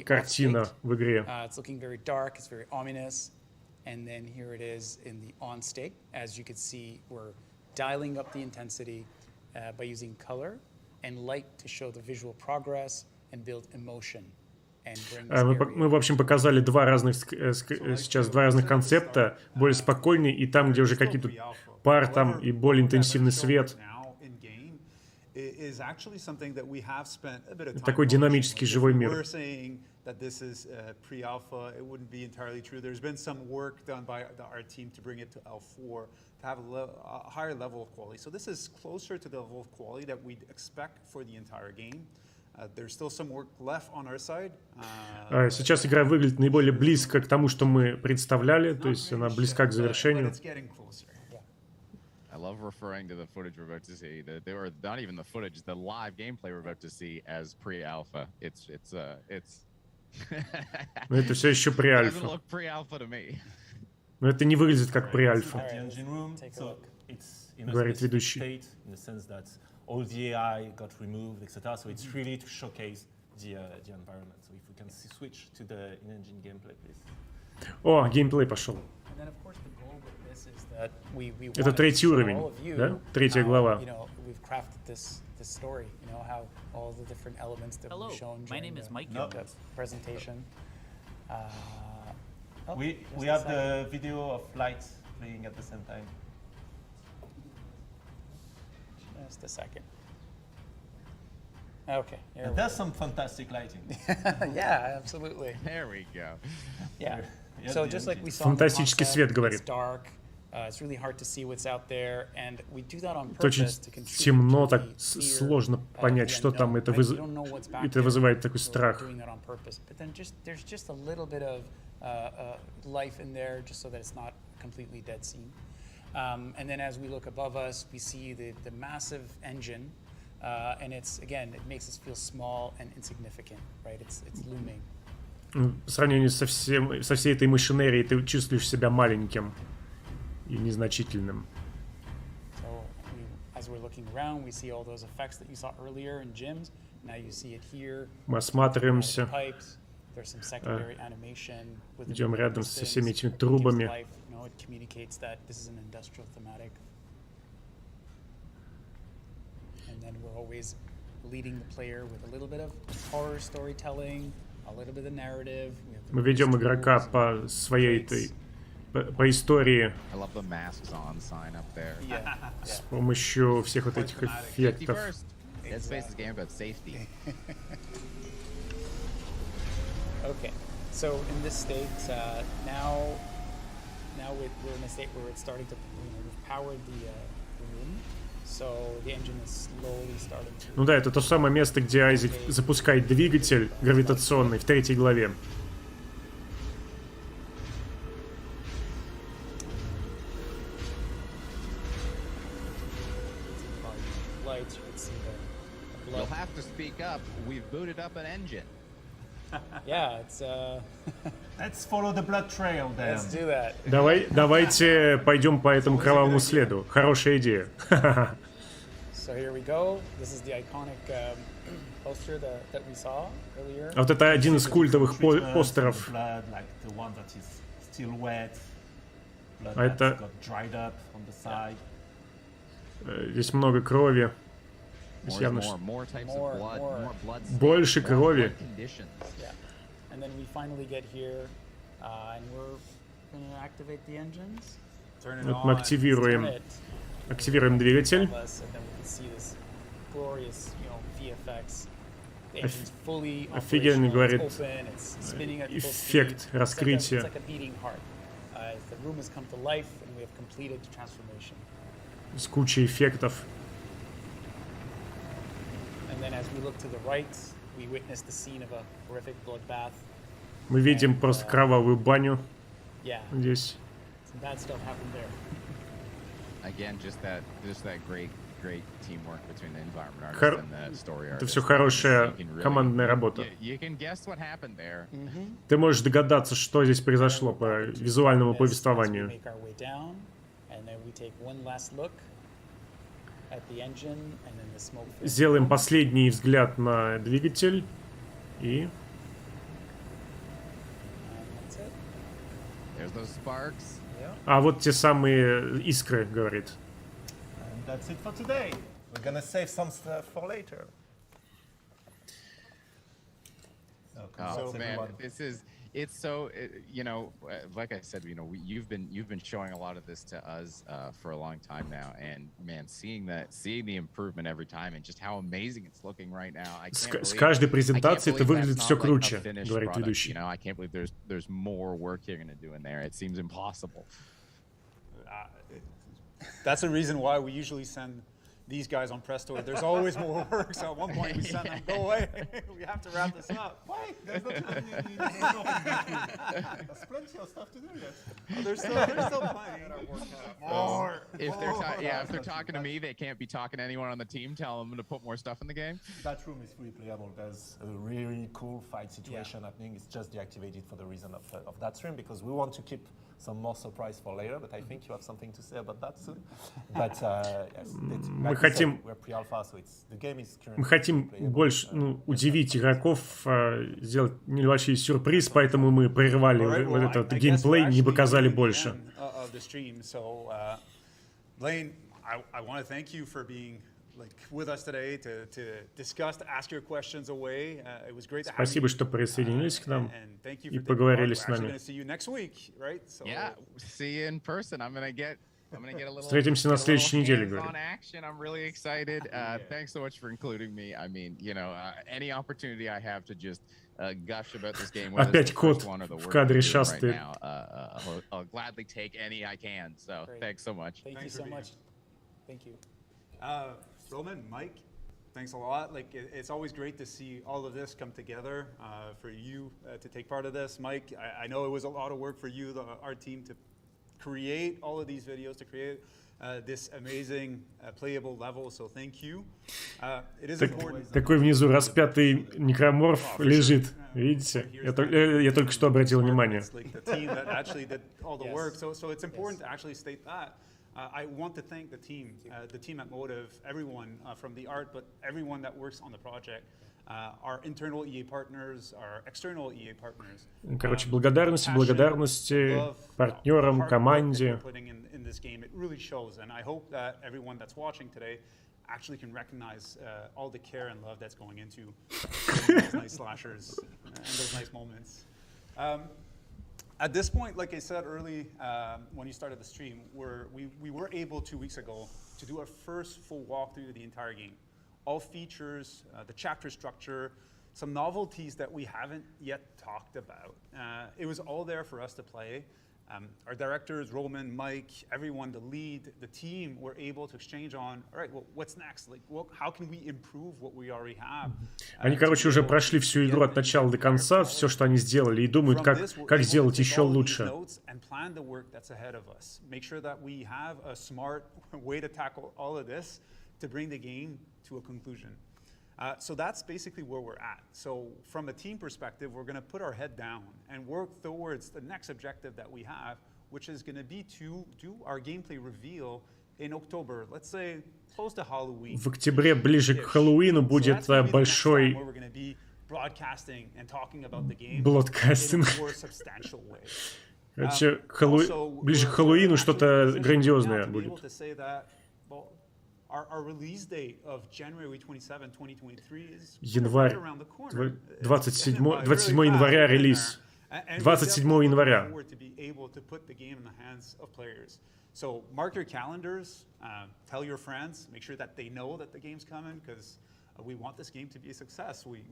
картина в игре. And then here it is in the on state. As you can see, we're dialing up the intensity by using color and light to show the visual progress and build emotion. Мы, в общем, показали сейчас два разных концепта, более спокойный и там, где уже какие-то пар там и более интенсивный свет. Такой динамический живой мир. That this is pre-alpha, it wouldn't be entirely true. There's been some work done by our team to bring it to L4 to have a higher level of quality. So this is closer to the level of quality that we'd expect for the entire game. There's still some work left on our side. Сейчас игра выглядит наиболее близко к тому, что мы представляли, то есть она близка к завершению. I love referring to the footage we're about to see. They were not even the footage, the live gameplay we're about to see as pre-alpha. It's Но это все еще pre-альфа. Но это не выглядит как pre-альфа, говорит ведущий. All the AI got removed, etc. So it's really to showcase the environment. So if we can switch to the in-engine gameplay, please. О, геймплей пошел. Это третий уровень, да? Третья глава. Story, you know, how all the different elements that we've shown during the presentation. We have the video of lights playing at the same time. Just a second. Okay. And there's some fantastic lighting. Yeah, absolutely. There we go. Yeah. So just like we saw, фантастический свет, говорит. It's dark. It's really hard to see what's out there, and we do that on purpose. Очень темно, так сложно понять, что там. Это вызывает такой страх. But then there's just a little bit of life in there, just so that it's not completely dead scene. And then as we look above us, we see the massive engine, and it makes us feel small and insignificant, right? It's looming. В сравнении со всей этой машинерией ты чувствуешь себя маленьким и незначительным. we're looking around, we see all those effects that you saw earlier in gyms. Now you see it here. Мы осматриваемся. There's some secondary animation with Идем рядом со всеми этими трубами. You know, it communicates that this is an industrial thematic. And then we're always leading the player with a little bit of horror storytelling, a little bit of narrative. Мы ведем игрока по своей этой, по истории с помощью всех вот этих эффектов. Dead Space is a game about safety. Okay, so in this state, now we're in a state where it's starting to, we've powered the room, so the engine is slowly starting to... Ну да, это то самое место, где Айзек запускает двигатель гравитационный в 3 главе. You'll have to speak up. We've booted up an engine. Yeah, it's Let's follow the blood trail then. Let's do that. Давайте пойдем по этому кровавому следу. Хорошая идея. So here we go. This is the iconic poster that we saw earlier. Вот это один из культовых постеров. А это... Здесь много крови. Явно, больше крови. Вот мы активируем двигатель. Офигенно, говорит, эффект раскрытия. С кучей эффектов. Мы видим просто кровавую баню здесь. Это все хорошая командная работа. Ты можешь догадаться, что здесь произошло по визуальному повествованию. Сделаем последний взгляд на двигатель и... А вот те самые искры, говорит. Oh man, it's so you know, like I said, you know, you've been showing a lot of this to us for a long time now, and man, seeing the improvement every time and just how amazing it's looking right now. С каждой презентацией это выглядит все круче, говорит ведущий. You know, I can't believe there's more work you're gonna do in there. It seems impossible. That's the reason why we usually send these guys on press tour. There's always more work, so at one point we send them, go away, we have to wrap this up. Wait, there's no time. There's plenty of stuff to do yet. Oh, there's still plenty. More. If they're talking to me, they can't be talking to anyone on the team. Tell them to put more stuff in the game. That room is fully playable. There's a really cool fight situation happening. It's just deactivated for the reason of that stream, because we want to keep some more surprise for later, but I think you have something to say about that soon. But yes, мы хотим больше удивить игроков, сделать небольшой сюрприз, поэтому мы прервали вот этот геймплей, не показали больше. Blaine, I want to thank you for being with us today to discuss, to ask your questions away. It was great to have you. Спасибо, что присоединились к нам и поговорили с нами. Yeah, see you in person. I'm gonna get Встретимся на следующей неделе, говорю. I'm really excited. Thanks so much for including me. I mean, you know, any opportunity I have to just gush about this game. Опять кот в кадре шастает. I'll gladly take any I can. So, thanks so much. Thank you so much. Thank you. Roman, Mike, thanks a lot. Like, it's always great to see all of this come together for you to take part of this. Mike, I know it was a lot of work for you, our team, to create all of these videos, to create this amazing playable level, so thank you. It is important. Такой внизу распятый некроморф лежит, видите? Я только что обратил внимание. The team that actually did all the work, so it's important to actually state that. I want to thank the team at Motive, everyone from the art, but everyone that works on the project, our internal EA partners, our external EA partners. Короче, благодарности партнерам, команде. In this game, it really shows, and I hope that everyone that's watching today actually can recognize all the care and love that's going into those nice slashers and those nice moments. At this point, like I said early when you started the stream, we were able 2 weeks ago to do our first full walkthrough of the entire game. All features, the chapter structure, some novelties that we haven't yet talked about. It was all there for us to play. Our directors, Roman, Mike, everyone, the lead, the team were able to exchange on, all right, well, what's next? Like, how can we improve what we already have? Они, короче, уже прошли всю игру от начала до конца, все, что они сделали, и думают, как сделать еще лучше. Make sure that we have a smart way to tackle all of this to bring the game to a conclusion. So that's basically where we're at. So from a team perspective, we're going to put our head down and work towards the next objective that we have, which is going to be to do our gameplay reveal in October, let's say close to Halloween. В октябре, ближе к Хэллоуину, будет большой бродкастинг. Короче, ближе к Хэллоуину что-то грандиозное будет. Our release date of January 27, 2023 is январь, right around the corner. 27 января релиз. 27 января. To be able to put the game in the hands of players. So mark your calendars, tell your friends, make sure that they know that the game's coming, because we want this game to be a success. We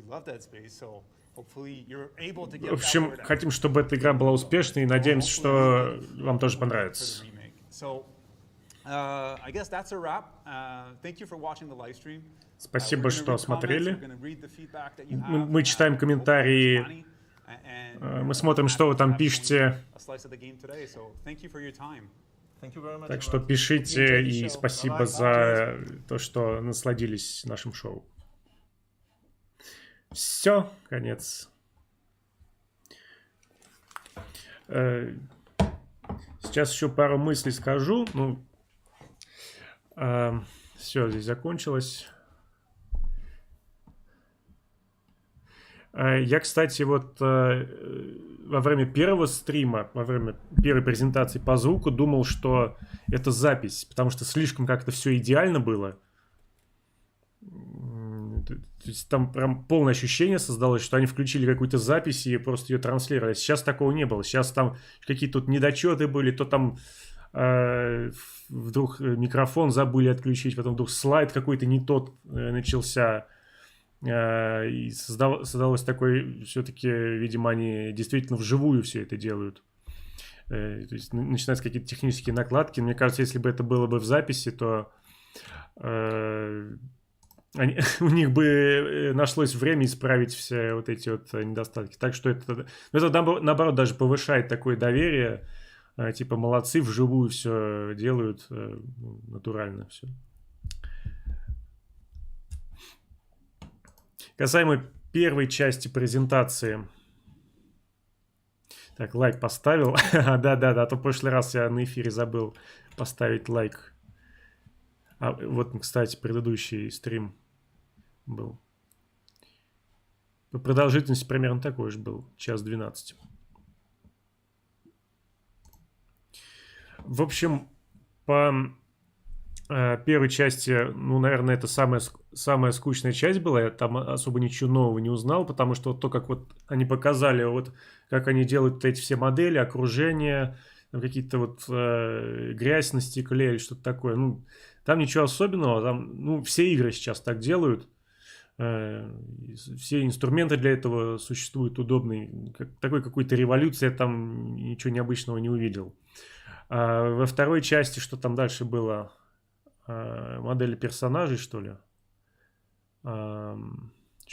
love Dead Space, so hopefully you're able to get. В общем, хотим, чтобы эта игра была успешной, и надеемся, что вам тоже понравится. I guess that's a wrap. Thank you for watching the live stream. Спасибо, что смотрели. Мы читаем комментарии. Мы смотрим, что вы там пишете. Так что пишите, и спасибо за то, что насладились нашим шоу. Все, конец. Сейчас еще пару мыслей скажу. Все, здесь закончилось. Я, кстати, вот во время первого стрима, во время первой презентации по звуку думал, что это запись, потому что слишком как-то все идеально было. То есть там прям полное ощущение создалось, что они включили какую-то запись и просто ее транслировали. Сейчас такого не было. Сейчас там какие-то тут недочеты были, то там вдруг микрофон забыли отключить, потом вдруг слайд какой-то не тот начался. И создалось такое, все-таки, видимо, они действительно вживую все это делают. То есть начинаются какие-то технические накладки. Мне кажется, если бы это было бы в записи, то у них бы нашлось время исправить все вот эти вот недостатки. Так что это наоборот даже повышает такое доверие. Типа молодцы, вживую все делают, натурально все. Касаемо первой части презентации. Так, лайк поставил. Да, а то в прошлый раз я на эфире забыл поставить лайк. Вот, кстати, предыдущий стрим был. По продолжительности примерно такой же был. 1:12. В общем, по первой части, наверное, это самая скучная часть была. Я там особо ничего нового не узнал, потому что вот то, как вот они показали, вот как они делают вот эти все модели, окружения, какие-то вот грязь на стекле или что-то такое. Там ничего особенного. Там, все игры сейчас так делают. Все инструменты для этого существуют удобные. Такой какой-то революции я там ничего необычного не увидел. Во второй части, что там дальше было? Модели персонажей, что ли? Что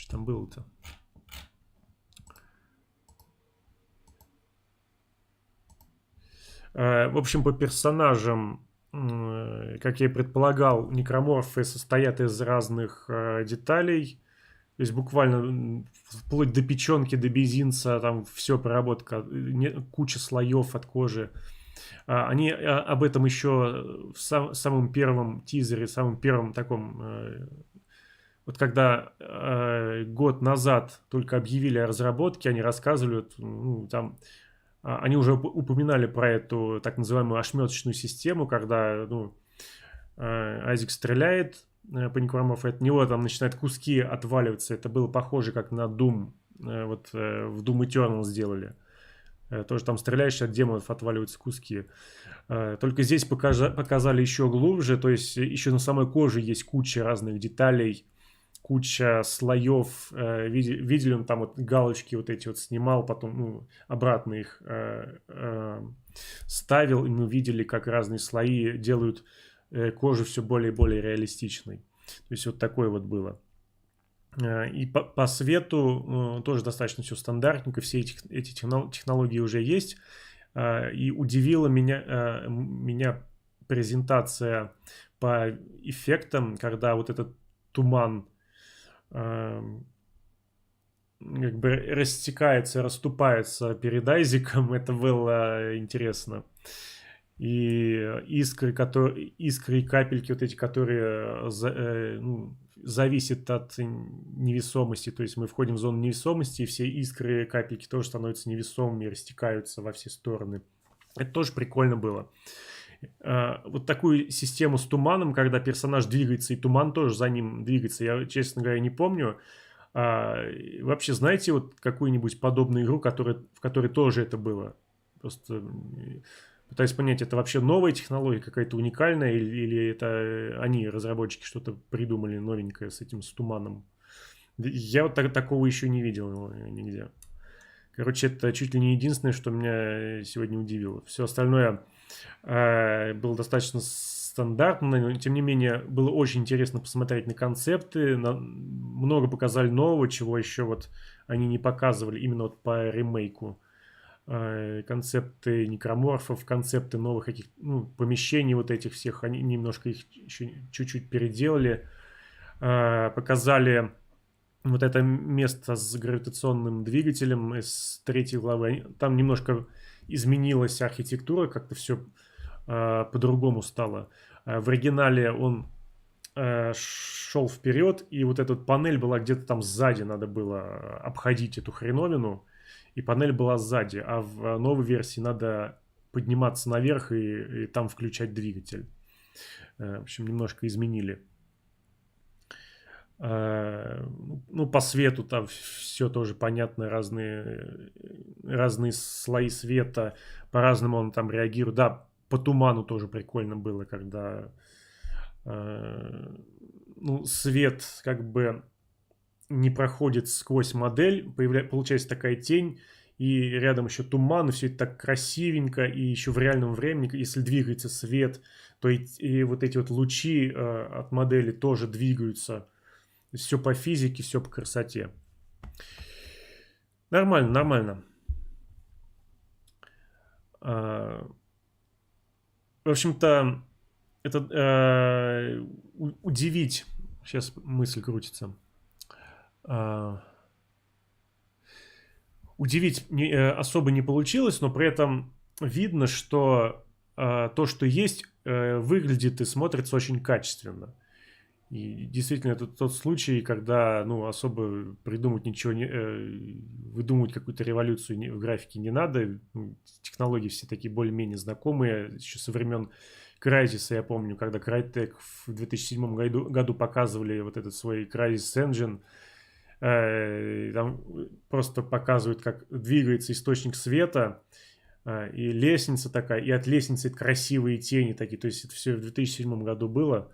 там было-то? В общем, по персонажам, как я и предполагал, некроморфы состоят из разных деталей. То есть буквально вплоть до печенки, до мизинца, там все проработка, куча слоев от кожи. Они об этом еще в самом первом тизере, самом первом таком... Вот когда год назад только объявили о разработке, они рассказывали, ну, там, они уже упоминали про эту так называемую ошметочную систему, когда Айзек стреляет по Некроморфу, от него там начинают куски отваливаться. Это было похоже как на Doom, вот в Doom Eternal сделали. Тоже там стреляешь, от демонов отваливаются куски. Только здесь показали еще глубже, то есть еще на самой коже есть куча разных деталей, куча слоев. Видели, он там вот галочки вот эти вот снимал, потом обратно их ставил, и мы видели, как разные слои делают кожу все более и более реалистичной. То есть вот такое вот было. И по свету тоже достаточно все стандартненько, все эти технологии уже есть. И удивила меня презентация по эффектам, когда вот этот туман как бы растекается, расступается перед Айзеком. Это было интересно. И искры и капельки вот эти, которые зависят от невесомости. То есть мы входим в зону невесомости, и все искры и капельки тоже становятся невесомыми, растекаются во все стороны. Это тоже прикольно было. Вот такую систему с туманом, когда персонаж двигается, и туман тоже за ним двигается, я, честно говоря, не помню. Вообще, знаете, вот какую-нибудь подобную игру, в которой тоже это было? Просто пытаюсь понять, это вообще новая технология, какая-то уникальная, или это они, разработчики, что-то придумали новенькое с этим, с туманом. Я вот такого еще не видел нигде. Короче, это чуть ли не единственное, что меня сегодня удивило. Все остальное было достаточно стандартно, но тем не менее было очень интересно посмотреть на концепты. Много показали нового, чего еще вот они не показывали именно вот по ремейку. Концепты некроморфов, концепты новых помещений вот этих всех, они немножко их еще чуть-чуть переделали. Показали вот это место с гравитационным двигателем из 3 главы. Там немножко изменилась архитектура, как-то все по-другому стало. В оригинале он шел вперед, и вот эта панель была где-то там сзади, надо было обходить эту хреновину, и панель была сзади, а в новой версии надо подниматься наверх и там включать двигатель. В общем, немножко изменили. По свету там все тоже понятно, разные слои света, по-разному он там реагирует. Да, по туману тоже прикольно было, когда свет как бы не проходит сквозь модель, получается такая тень, и рядом еще туман, и все это так красивенько, и еще в реальном времени, если двигается свет, то и вот эти вот лучи от модели тоже двигаются. Все по физике, все по красоте. Нормально. В общем-то, это удивить. Сейчас мысль крутится. Удивить особо не получилось, но при этом видно, что то, что есть, выглядит и смотрится очень качественно. И действительно, это тот случай, когда особо придумать ничего, выдумывать какую-то революцию в графике не надо. Технологии все такие более-менее знакомые. Еще со времен Crysis, я помню, когда Crytek в 2007 году показывали вот этот свой Crysis Engine. Там просто показывают, как двигается источник света, и лестница такая, и от лестницы красивые тени такие. То есть это все в 2007 году было.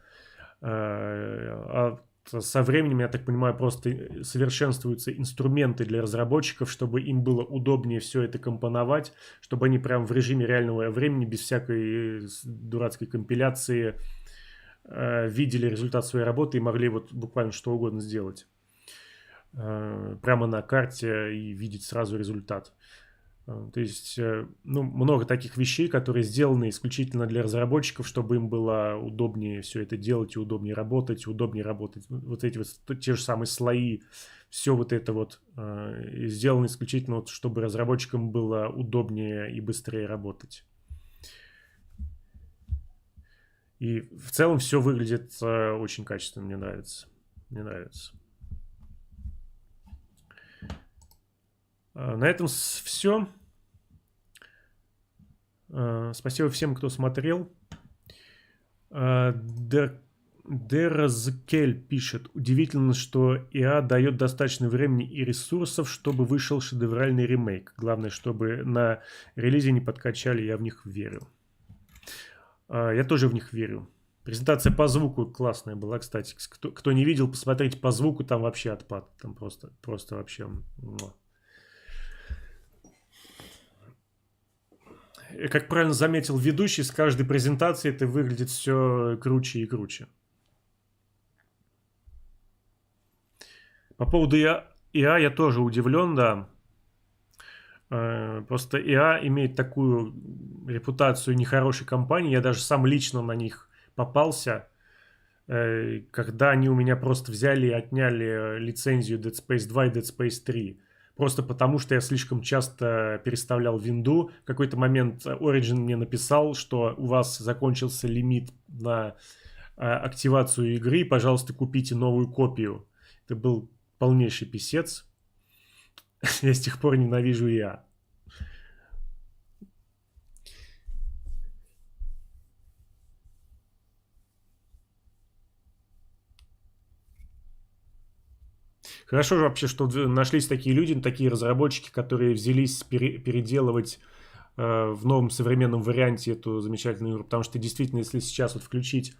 А со временем, я так понимаю, просто совершенствуются инструменты для разработчиков, чтобы им было удобнее все это компоновать, чтобы они прям в режиме реального времени, без всякой дурацкой компиляции, видели результат своей работы и могли вот буквально что угодно сделать. Прямо на карте и видеть сразу результат. То есть, много таких вещей, которые сделаны исключительно для разработчиков, чтобы им было удобнее все это делать и удобнее работать. Вот эти вот те же самые слои, все вот это вот сделано исключительно, чтобы разработчикам было удобнее и быстрее работать. И в целом все выглядит очень качественно, мне нравится. Мне нравится. На этом все. Спасибо всем, кто смотрел. Деразкель пишет: удивительно, что ИА дает достаточно времени и ресурсов, чтобы вышел шедевральный ремейк. Главное, чтобы на релизе не подкачали, я в них верю. Я тоже в них верю. Презентация по звуку классная была, кстати. Кто не видел, посмотрите по звуку, там вообще отпад. Там просто вообще... Как правильно заметил ведущий, с каждой презентацией это выглядит все круче и круче. По поводу ИА я тоже удивлен, да. Просто ИА имеет такую репутацию нехорошей компании. Я даже сам лично на них попался, когда они у меня просто взяли и отняли лицензию Dead Space 2 и Dead Space 3. Просто потому, что я слишком часто переставлял винду. В какой-то момент Origin мне написал, что у вас закончился лимит на активацию игры, пожалуйста, купите новую копию. Это был полнейший писец. Я с тех пор ненавижу ИА. Хорошо же вообще, что нашлись такие люди, такие разработчики, которые взялись переделывать в новом современном варианте эту замечательную игру. Потому что действительно, если сейчас вот включить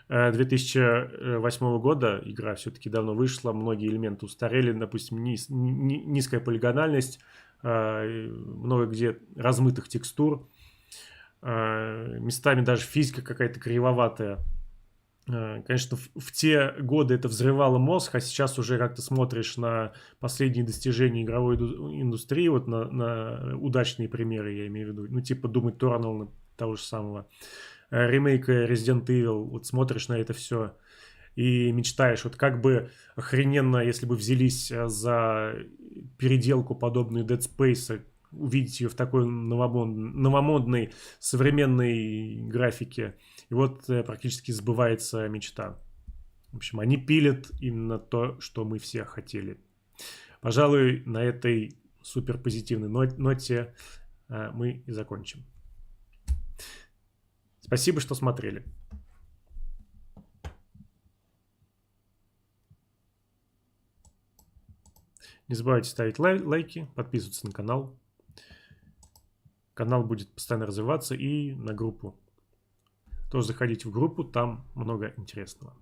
2008 года, игра все-таки давно вышла, многие элементы устарели, допустим, низкая полигональность, много где размытых текстур, местами даже физика какая-то кривоватая. Конечно, в те годы это взрывало мозг, а сейчас уже как-то смотришь на последние достижения игровой индустрии, вот на удачные примеры, я имею в виду, ну типа Doom Eternal, того же самого, ремейка Resident Evil, вот смотришь на это все и мечтаешь, вот как бы охрененно, если бы взялись за переделку подобную Dead Space, увидеть ее в такой новомодной современной графике. И вот практически сбывается мечта. В общем, они пилят именно то, что мы все хотели. Пожалуй, на этой супер позитивной ноте мы и закончим. Спасибо, что смотрели. Не забывайте ставить лайки, подписываться на канал. Канал будет постоянно развиваться, и на группу. Тоже заходите в группу, там много интересного.